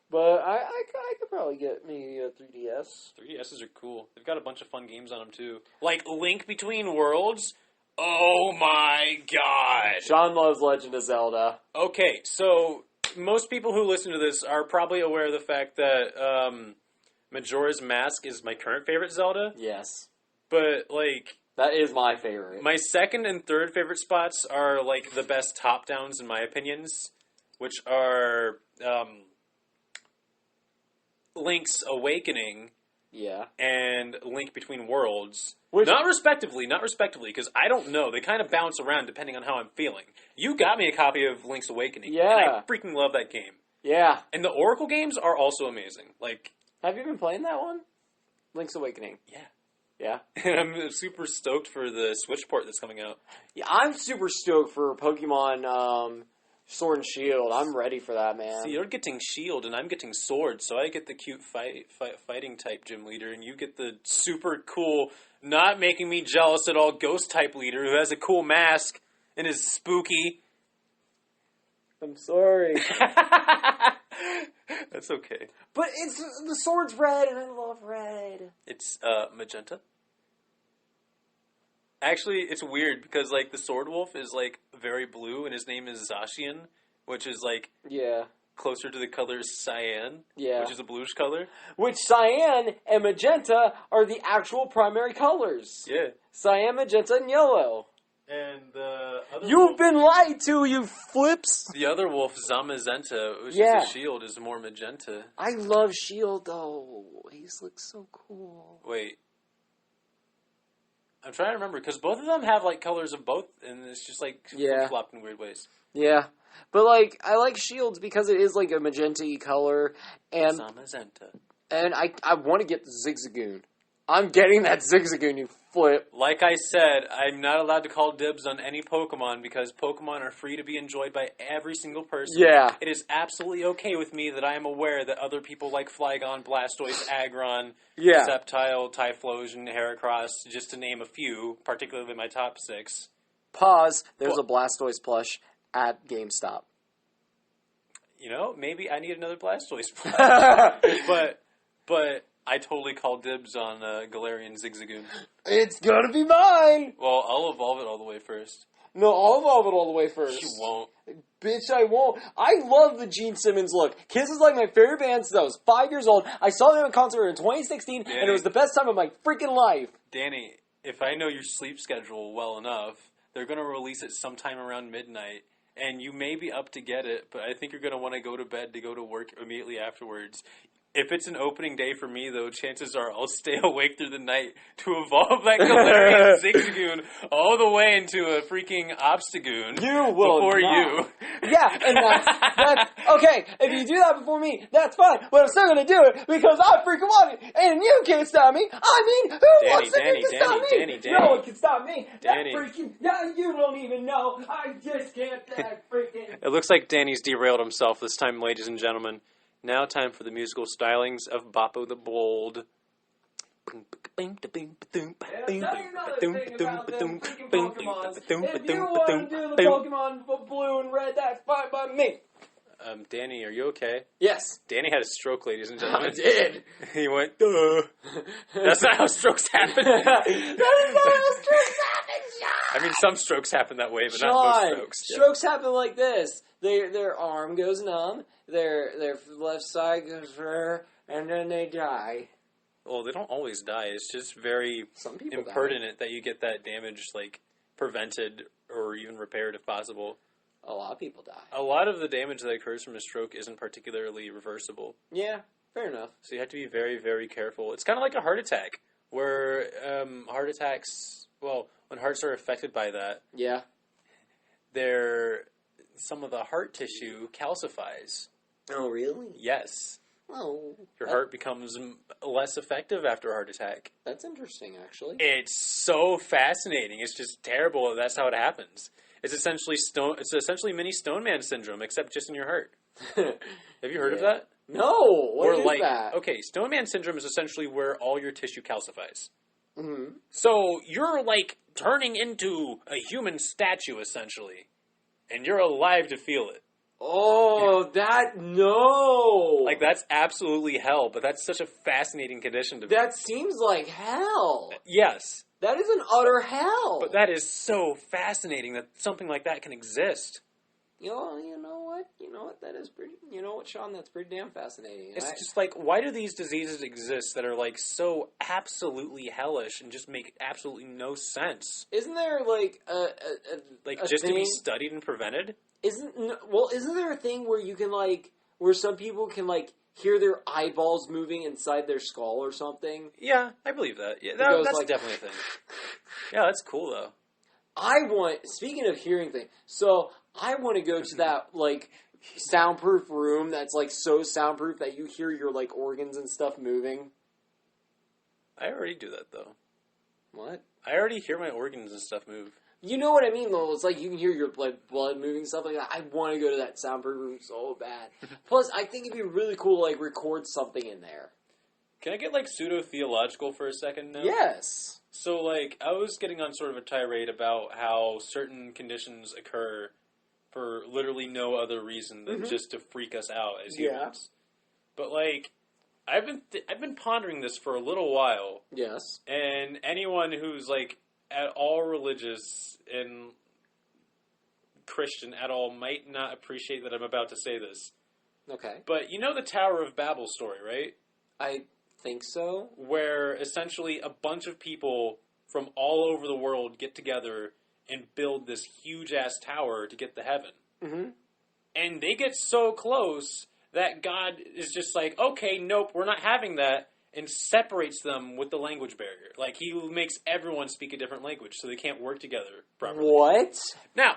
but I could probably get me a 3DS. 3DSs are cool. They've got a bunch of fun games on them too. Like Link Between Worlds. Oh my god. Sean loves Legend of Zelda. Okay, so most people who listen to this are probably aware of the fact that Majora's Mask is my current favorite Zelda. Yes. But, like... That is my favorite. My second and third favorite spots are, like, the best top-downs in my opinions, which are Link's Awakening and Link Between Worlds. Not respectively, because I don't know. They kind of bounce around depending on how I'm feeling. You got me a copy of Link's Awakening, and I freaking love that game. Yeah. And the Oracle games are also amazing. Like, have you been playing that one? Link's Awakening. Yeah. Yeah. And I'm super stoked for the Switch port that's coming out. Yeah, I'm super stoked for Pokemon Sword and Shield. I'm ready for that, man. See, you're getting Shield, and I'm getting Sword, so I get the cute fighting type gym leader, and you get the super cool, not making me jealous at all, ghost type leader who has a cool mask and is spooky. I'm sorry. That's okay. But the sword's red, and I love red. It's magenta. Actually, it's weird because like the Sword Wolf is like very blue, and his name is Zacian, which is like closer to the color cyan, which is a bluish color. Which cyan and magenta are the actual primary colors. Yeah, cyan, magenta, and yellow. And the other You've been lied to, you flips! The other wolf, Zamazenta, which is a shield, is more magenta. I love Shield, though. He looks so cool. Wait. I'm trying to remember, because both of them have, like, colors of both, and it's just, like, flip-flopped in weird ways. Yeah. But, like, I like Shields because it is, like, a magenta-y color, and... Zamazenta. And I want to get the Zigzagoon. I'm getting that Zigzagoon, you flip. Like I said, I'm not allowed to call dibs on any Pokemon because Pokemon are free to be enjoyed by every single person. Yeah. It is absolutely okay with me that I am aware that other people like Flygon, Blastoise, Aggron, Sceptile, Typhlosion, Heracross, just to name a few, particularly my top 6. Pause. There's a Blastoise plush at GameStop. You know, maybe I need another Blastoise plush. But I totally call dibs on Galarian Zigzagoon. It's gonna be mine! Well, I'll evolve it all the way first. No, I'll evolve it all the way first. You won't. Bitch, I won't. I love the Gene Simmons look. Kiss is like my favorite band since I was 5 years old. I saw them in concert in 2016, and it was the best time of my freaking life. Danny, if I know your sleep schedule well enough, they're going to release it sometime around midnight, and you may be up to get it, but I think you're going to want to go to bed to go to work immediately afterwards. If it's an opening day for me, though, chances are I'll stay awake through the night to evolve that Galarian Zigzagoon all the way into a freaking Obstagoon. You will before not. Yeah, and that's okay. If you do that before me, that's fine. But I'm still gonna do it because I freaking want it, and you can't stop me. I mean, who wants to stop me? Danny. No one can stop me. Danny. That freaking, you don't even know. I just can't. That freaking. It looks like Danny's derailed himself this time, ladies and gentlemen. Now time for the musical stylings of Boppo the Bold. If you want to do the Pokemon blue and red, that's fine by me. Danny, are you okay? Yes. Danny had a stroke, ladies and gentlemen. I did. He went, duh. That's not how strokes happen. That is not how strokes happen, Sean. I mean, some strokes happen that way, but not most strokes. Strokes happen like this. Their arm goes numb, their left side goes and then they die. Well, they don't always die. It's just very impertinent that you get that damage, like, prevented or even repaired if possible. A lot of people die. A lot of the damage that occurs from a stroke isn't particularly reversible. Yeah, fair enough. So you have to be very, very careful. It's kind of like a heart attack, where heart attacks, well, when hearts are affected by that, some of the heart tissue calcifies. Oh, really? Yes. Oh. Your heart becomes less effective after a heart attack. That's interesting, actually. It's so fascinating. It's just terrible. That's how it happens. It's essentially mini Stone Man syndrome, except just in your heart. Have you heard of that? No. What is that? Okay, Stone Man syndrome is essentially where all your tissue calcifies. Mm-hmm. So you're like turning into a human statue, essentially, and you're alive to feel it. Oh, no! Like, that's absolutely hell, but that's such a fascinating condition to be. That seems like hell. Yes. That is an utter hell. But that is so fascinating that something like that can exist. You know what? That is pretty. You know what, Sean? That's pretty damn fascinating. It's just like, why do these diseases exist that are like so absolutely hellish and just make absolutely no sense? Isn't there like a just thing, to be studied and prevented? Isn't there a thing where you can like where some people can like hear their eyeballs moving inside their skull or something? Yeah, I believe that. Yeah, that's like, definitely a thing. Yeah, that's cool though. Speaking of hearing things, so I want to go to that like soundproof room that's like so soundproof that you hear your like organs and stuff moving. I already do that though. What? I already hear my organs and stuff move. You know what I mean, though? It's like you can hear your blood moving and stuff like that. I want to go to that soundproof room so bad. Plus, I think it'd be really cool to like record something in there. Can I get like pseudo-theological for a second now? Yes. So like, I was getting on sort of a tirade about how certain conditions occur for literally no other reason than just to freak us out as humans. But like, I've been pondering this for a little while. Yes. And anyone who's like at all religious and Christian at all might not appreciate that I'm about to say this. Okay. But you know the Tower of Babel story, right? I think so. Where essentially a bunch of people from all over the world get together and build this huge-ass tower to get to heaven. Mm-hmm. And they get so close that God is just like, okay, nope, we're not having that, and separates them with the language barrier. Like, he makes everyone speak a different language, so they can't work together properly. What? Now,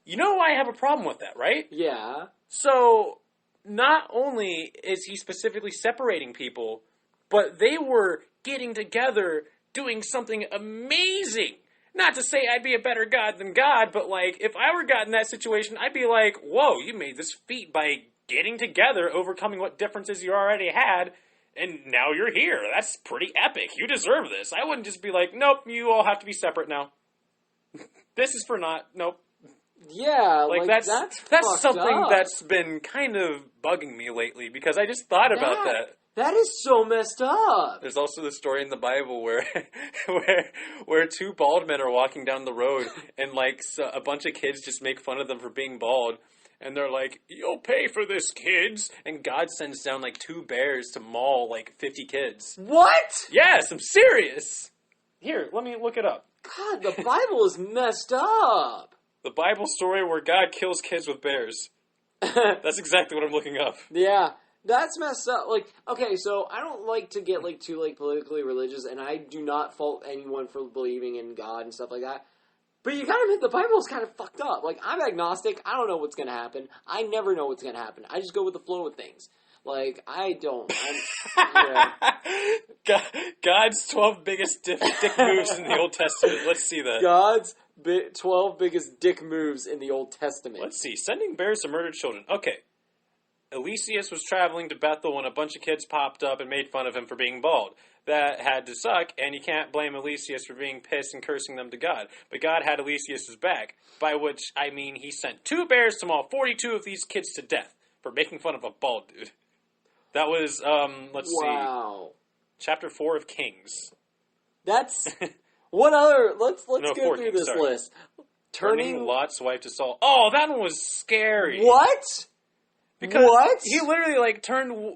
you know I have a problem with that, right? Yeah. So, not only is he specifically separating people, but they were getting together doing something amazing. Not to say I'd be a better God than God, but, like, if I were God in that situation, I'd be like, whoa, you made this feat by getting together, overcoming what differences you already had, and now you're here. That's pretty epic. You deserve this. I wouldn't just be like, nope, you all have to be separate now. This is for not, nope. Yeah, like that's something up. that's been kind of bugging me lately, because I just thought about that. That is so messed up. There's also the story in the Bible where where two bald men are walking down the road, and like a bunch of kids just make fun of them for being bald. And they're like, you'll pay for this, kids. And God sends down, like, 2 bears to maul, like, 50 kids. What? Yes, I'm serious. Here, let me look it up. God, the Bible is messed up. The Bible story where God kills kids with bears. That's exactly what I'm looking up. Yeah, that's messed up. Like, okay, so I don't like to get, like, too, like, politically religious, and I do not fault anyone for believing in God and stuff like that. But you gotta admit, the Bible is kind of fucked up. Like, I'm agnostic. I don't know what's gonna happen. I never know what's gonna happen. I just go with the flow of things. Like, I don't. Yeah. God's 12 biggest dick moves in the Old Testament. Let's see that. God's 12 biggest dick moves in the Old Testament. Let's see. Sending bears to murder children. Okay. Eliseus was traveling to Bethel when a bunch of kids popped up and made fun of him for being bald. That had to suck, and you can't blame Eliseus for being pissed and cursing them to God. But God had Eliseus' back, by which I mean he sent 2 bears to maul 42 of these kids to death for making fun of a bald dude. That was, let's see. Chapter 4 of Kings. That's... What other... Let's go through this list. Turning Lot's wife to Saul. Oh, that one was scary. What? Because he literally, like, turned...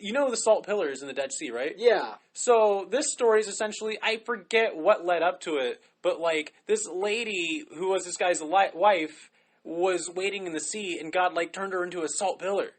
You know the salt pillars in the Dead Sea, right? Yeah. So, this story is essentially... I forget what led up to it, but, like, this lady who was this guy's wife was waiting in the sea, and God, like, turned her into a salt pillar.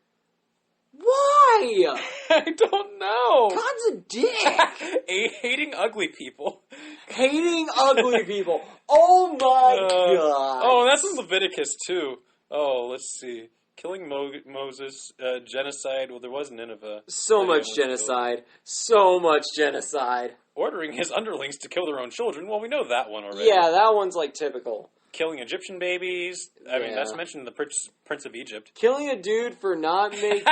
Why? I don't know. God's a dick. Hating ugly people. Hating ugly people. Oh, my God. Oh, that's in Leviticus, too. Oh, let's see. Killing Moses, genocide. Well, there was Nineveh. So much genocide. So much genocide. Ordering his underlings to kill their own children. Well, we know that one already. Yeah, that one's like typical. Killing Egyptian babies. I mean, that's mentioned in the Prince of Egypt. Killing a dude for not making...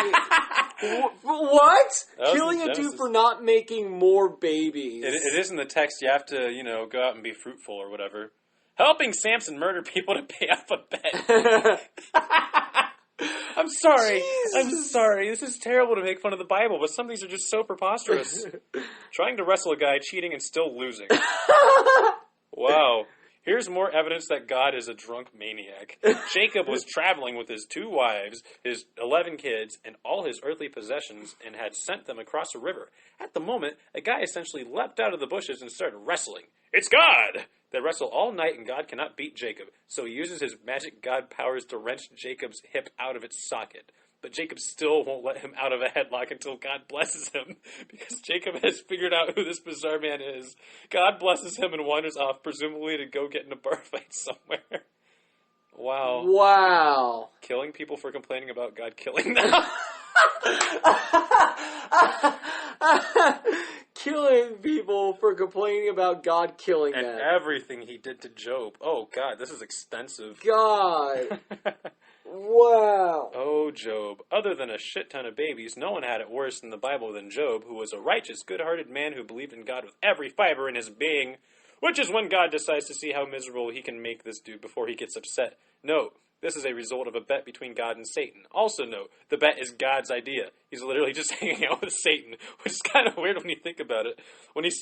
What? Killing a dude for not making more babies. It is in the text. You have to, go out and be fruitful or whatever. Helping Samson murder people to pay off a bet. I'm sorry. Jesus. I'm sorry. This is terrible to make fun of the Bible, but some things are just so preposterous. Trying to wrestle a guy, cheating, and still losing. Wow. Here's more evidence that God is a drunk maniac. Jacob was traveling with his 2 wives, his 11 kids, and all his earthly possessions, and had sent them across a river. At the moment, a guy essentially leapt out of the bushes and started wrestling. It's God! They wrestle all night, and God cannot beat Jacob, so he uses his magic God powers to wrench Jacob's hip out of its socket. But Jacob still won't let him out of a headlock until God blesses him, because Jacob has figured out who this bizarre man is. God blesses him and wanders off, presumably to go get in a bar fight somewhere. Wow. Wow. Killing people for complaining about God killing them. Killing people for complaining about God killing And them. everything he did to Job. Oh, God, this is extensive. God. Wow. Oh, Job. Other than a shit ton of babies, no one had it worse in the Bible than Job, who was a righteous, good-hearted man who believed in God with every fiber in his being, which is when God decides to see how miserable he can make this dude before he gets upset. Note, this is a result of a bet between God and Satan. Also note, the bet is God's idea. He's literally just hanging out with Satan, which is kind of weird when you think about it. When he's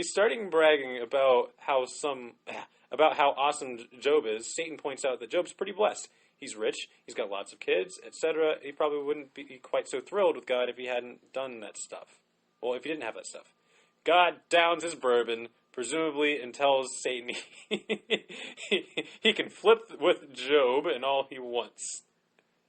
starting bragging about how awesome Job is, Satan points out that Job's pretty blessed. He's rich, he's got lots of kids, etc. He probably wouldn't be quite so thrilled with God if he hadn't done that stuff. Well, if he didn't have that stuff. God downs his bourbon, presumably, and tells Satan he can flip with Job and all he wants.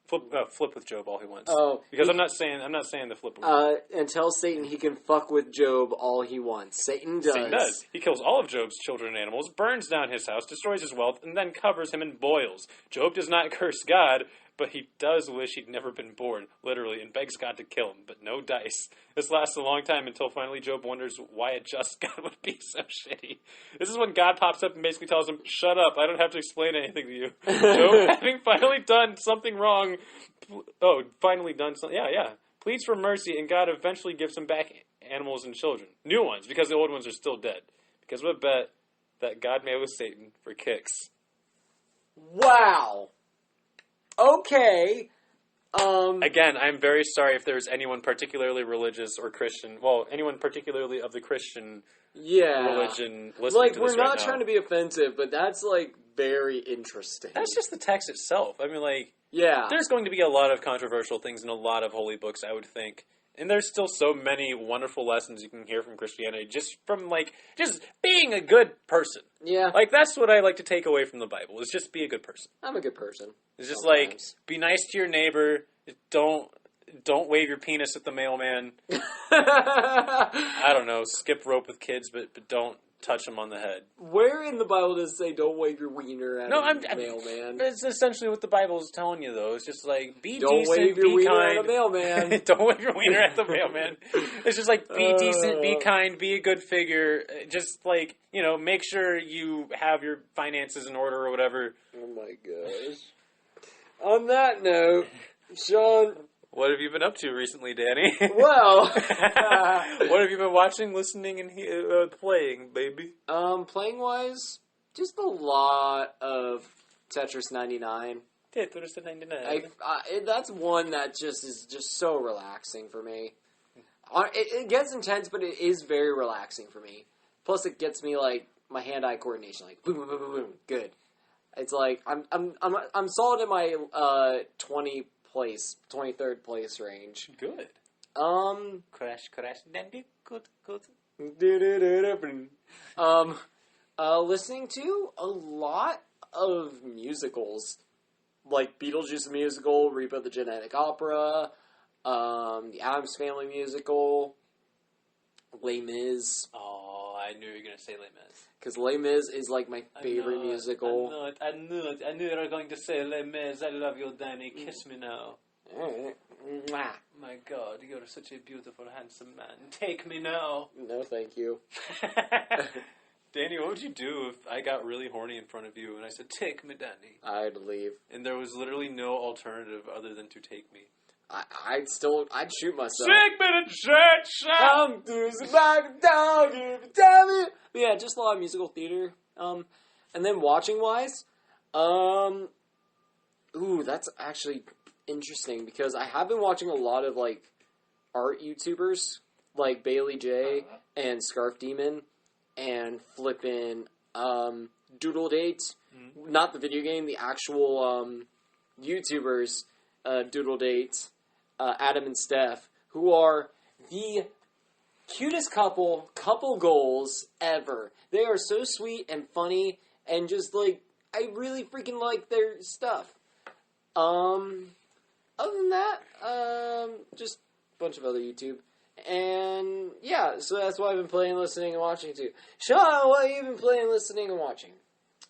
Flip with Job all he wants. Oh, because I'm not saying the flip. And tell Satan he can fuck with Job all he wants. Satan does. Satan does. He kills all of Job's children and animals, burns down his house, destroys his wealth, and then covers him in boils. Job does not curse God, but he does wish he'd never been born, literally, and begs God to kill him, but no dice. This lasts a long time until finally Job wonders why a just God would be so shitty. This is when God pops up and basically tells him, shut up, I don't have to explain anything to you. Job, having finally done something wrong, pleads for mercy, and God eventually gives him back animals and children. New ones, because the old ones are still dead. Because of a bet that God made with Satan for kicks. Wow. Okay. Again, I'm very sorry if there's anyone particularly religious or Christian. Well, anyone particularly of the Christian religion listening to this we're not right now. trying to be offensive, but that's, very interesting. That's just the text itself. I mean, yeah. there's going to be a lot of controversial things in a lot of holy books, I would think. And there's still so many wonderful lessons you can hear from Christianity just from, just being a good person. Yeah. That's what I like to take away from the Bible, is just be a good person. I'm a good person. It's just sometimes. be nice to your neighbor. Don't wave your penis at the mailman. I don't know, skip rope with kids, but don't touch them on the head. Where in the Bible does it say don't wave your wiener at a mailman? It's essentially what the Bible is telling you, though. It's just be don't decent, wave your be wiener kind. at a mailman. Don't wave your wiener at the mailman. It's just be decent, be kind, be a good figure. Just make sure you have your finances in order or whatever. Oh my gosh. On that note, Sean, what have you been up to recently, Danny? Well, what have you been watching, listening, and playing, baby? Playing wise, just a lot of Tetris 99. Tetris 99. That's one that is just so relaxing for me. It gets intense, but it is very relaxing for me. Plus, it gets me my hand-eye coordination, boom, boom, boom, boom, boom. Good. It's I'm solid in my 23rd place range. Good. Crash, dandy, good. Listening to a lot of musicals, like Beetlejuice the musical, Reba the Genetic Opera, the Addams Family musical, Les Mis. Oh, I knew you were going to say Les Mis. Because Les Mis is my favorite musical. I knew you were going to say Les Mis. I love you, Danny. Kiss me now. Mwah. My God, you're such a beautiful, handsome man. Take me now. No, thank you. Danny, what would you do if I got really horny in front of you and I said, take me, Danny? I'd leave. And there was literally no alternative other than to take me. I'd shoot myself. Take me to church! I'm through the back down, damn it! But yeah, just a lot of musical theater. And then watching wise, that's actually interesting because I have been watching a lot of like art YouTubers like Bailey J and Scarf Demon and flippin' Doodle Date, not the video game, the actual YouTubers, Doodle Date, Adam and Steph, who are the cutest couple goals ever. They are so sweet and funny and just like, I really freaking like their stuff. Other than that, just a bunch of other YouTube. And yeah, so that's what I've been playing, listening, and watching too. Sean, what have you been playing, listening, and watching?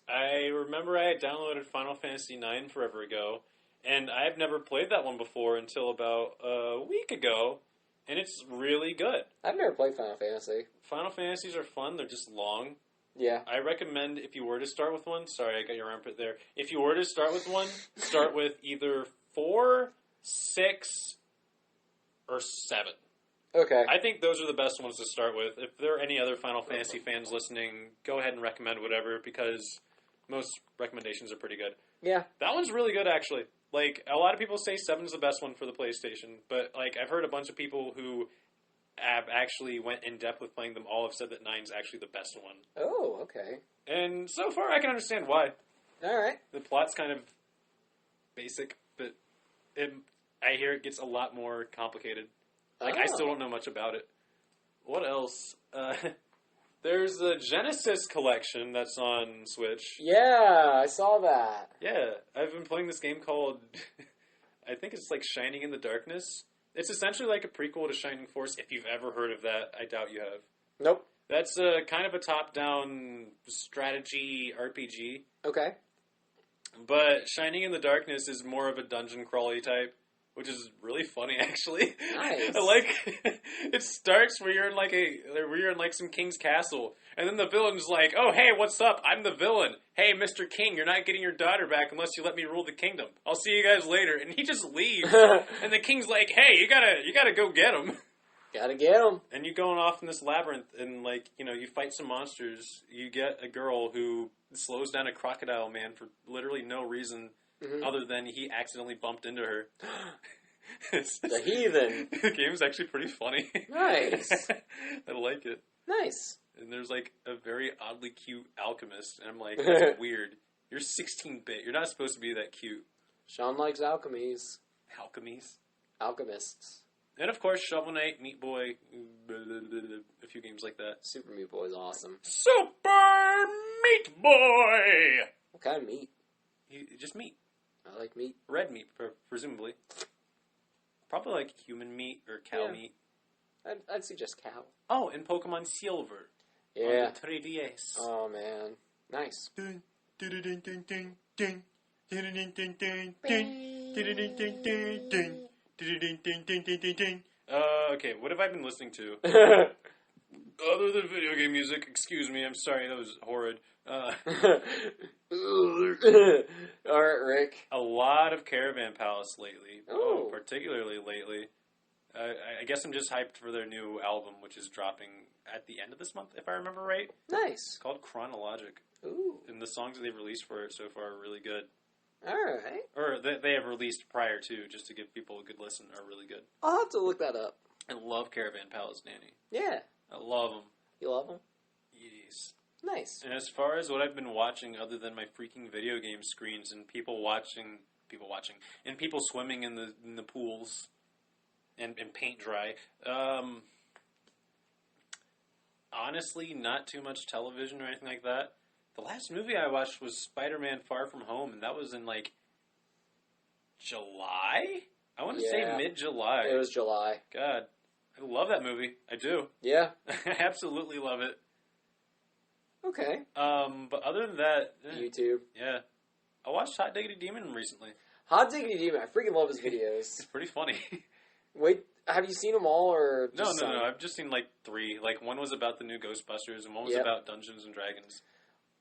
I remember I had downloaded Final Fantasy IX forever ago, and I've never played that one before until about a week ago, and it's really good. I've never played Final Fantasy. Final Fantasies are fun, they're just long. Yeah. I recommend if you were to start with one, sorry, I got your armpit there. If you were to start with one, start with either 4, 6, or 7. Okay. I think those are the best ones to start with. If there are any other Final Fantasy fans listening, go ahead and recommend whatever, because most recommendations are pretty good. Yeah. That one's really good, actually. Like, a lot of people say 7's the best one for the PlayStation, but, like, I've heard a bunch of people who have actually went in depth with playing them all have said that 9's actually the best one. Oh, okay. And so far, I can understand why. All right. The plot's kind of basic, but I hear it gets a lot more complicated. Like, I still don't know much about it. What else? There's the Genesis collection that's on Switch. Yeah, I saw that. Yeah, I've been playing this game called, I think it's like Shining in the Darkness. It's essentially like a prequel to Shining Force. If you've ever heard of that, I doubt you have. Nope. That's kind of a top-down strategy RPG. Okay. But Shining in the Darkness is more of a dungeon crawly type, which is really funny, actually. Nice. I like it starts where you're in like some king's castle, and then the villain's like, "Oh, hey, what's up? I'm the villain. Hey, Mr. King, you're not getting your daughter back unless you let me rule the kingdom. I'll see you guys later." And he just leaves, and the king's like, "Hey, you gotta go get him." Gotta get him. And you're going off in this labyrinth, and like you fight some monsters. You get a girl who slows down a crocodile man for literally no reason. Mm-hmm. Other than he accidentally bumped into her. The heathen. The game's actually pretty funny. Nice. I like it. Nice. And there's like a very oddly cute alchemist. And I'm like, that's weird. You're 16-bit. You're not supposed to be that cute. Sean likes alchemies. Alchemies? Alchemists. And of course, Shovel Knight, Meat Boy, a few games like that. Super Meat Boy is awesome. Super Meat Boy! What kind of meat? Just meat. I like meat. Red meat, presumably. Probably like human meat or cow meat. I'd suggest cow. Oh, and Pokemon Silver. Yeah. On the 3DS. Oh, man. Nice. Okay, what have I been listening to? Other than video game music, excuse me, I'm sorry, that was horrid. Alright, Rick. A lot of Caravan Palace lately. Oh. Particularly lately. I guess I'm just hyped for their new album, which is dropping at the end of this month, if I remember right. Nice. It's called Chronologic. Ooh. And the songs that they've released for it so far are really good. Alright. Or they have released prior to, just to give people a good listen, are really good. I'll have to look that up. I love Caravan Palace, Danny. Yeah. I love them. You love them? Yes. Nice. And as far as what I've been watching, other than my freaking video game screens and people swimming in the pools and paint dry, honestly, not too much television or anything like that. The last movie I watched was Spider-Man Far From Home, and that was in, like, July? I want to say mid-July. It was July. God, I love that movie. I do. Yeah? I absolutely love it. Okay. But other than that... YouTube. Yeah. I watched Hot Diggity Demon recently. Hot Diggity Demon, I freaking love his videos. It's pretty funny. Wait, have you seen them all, or just No. I've just seen, like, 3. Like, one was about the new Ghostbusters, and one was about Dungeons and Dragons.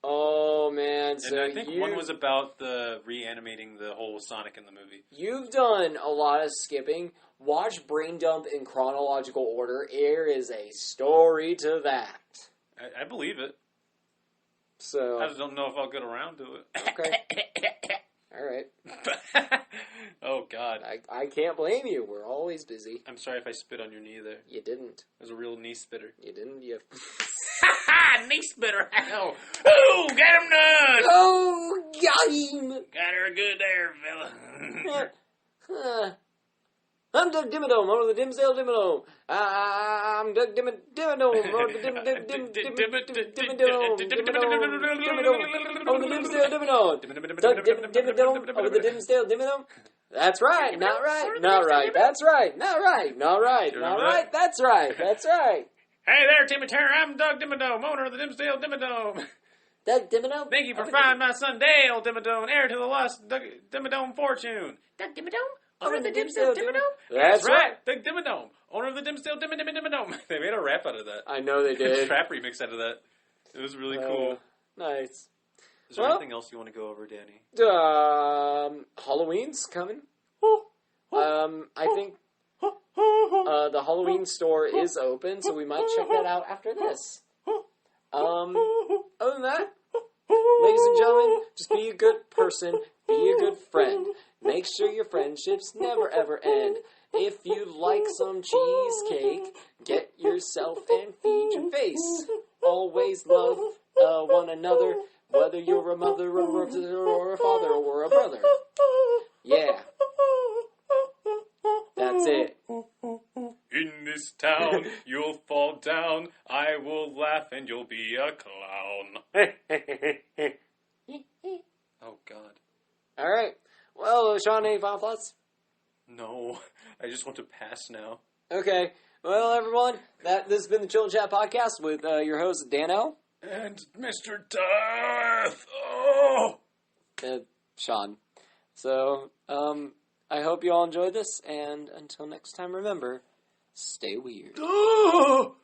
Oh, man. And I think one was about the reanimating the whole Sonic in the movie. You've done a lot of skipping. Watch Brain Dump in chronological order. There is a story to that. I believe it. So I just don't know if I'll get around to it. Okay. All right. Oh, God. I can't blame you. We're always busy. I'm sorry if I spit on your knee there. You didn't. It was a real knee spitter. You didn't. You. Knee spitter. Oh, get him done. Oh, got him. Got her good there, fella. I'm Doug Dimmadome, owner of the Dimsdale Dimmadome. I'm Doug Dimmadome, owner of the Dimmadome. Owner of the Dimsdale Dimmadome. Doug Dimmadome, over the Dimsdale Dimmadome. That's right, not right, not right, that's right, not right, not right, not right, that's right, that's right. Hey there, Timmy Turner. I'm Doug Dimmadome, owner of the Dimsdale Dimmadome. Doug Dimmadome? Thank you for finding my son Dale Dimmadome, heir to the lost Dimmadome fortune. Doug Dimmadome? Owner Over the Dimsdale Dimmadome? That's right. Doug Dimmadome, owner of the Dimsdale Dimmadome. They made a rap out of that. I know they A did. trap remix out of that. It was really cool. Nice. Is there anything else you want to go over, Danny? Halloween's coming. I think the Halloween store is open, so we might check that out after this. Other than that, ladies and gentlemen, just be a good person, be a good friend. Make sure your friendships never ever end. If you like some cheesecake, get yourself and feed your face. Always love one another, whether you're a mother or a father or a brother. Yeah. That's it. In this town, you'll fall down. I will laugh and you'll be a clown. Oh, God. All right. Well, Sean, any final thoughts? No, I just want to pass now. Okay. Well, everyone, this has been the Chill and Chat Podcast with your host, Dano. And Mr. Death! Oh! Sean. So, I hope you all enjoyed this, and until next time, remember, stay weird. Oh!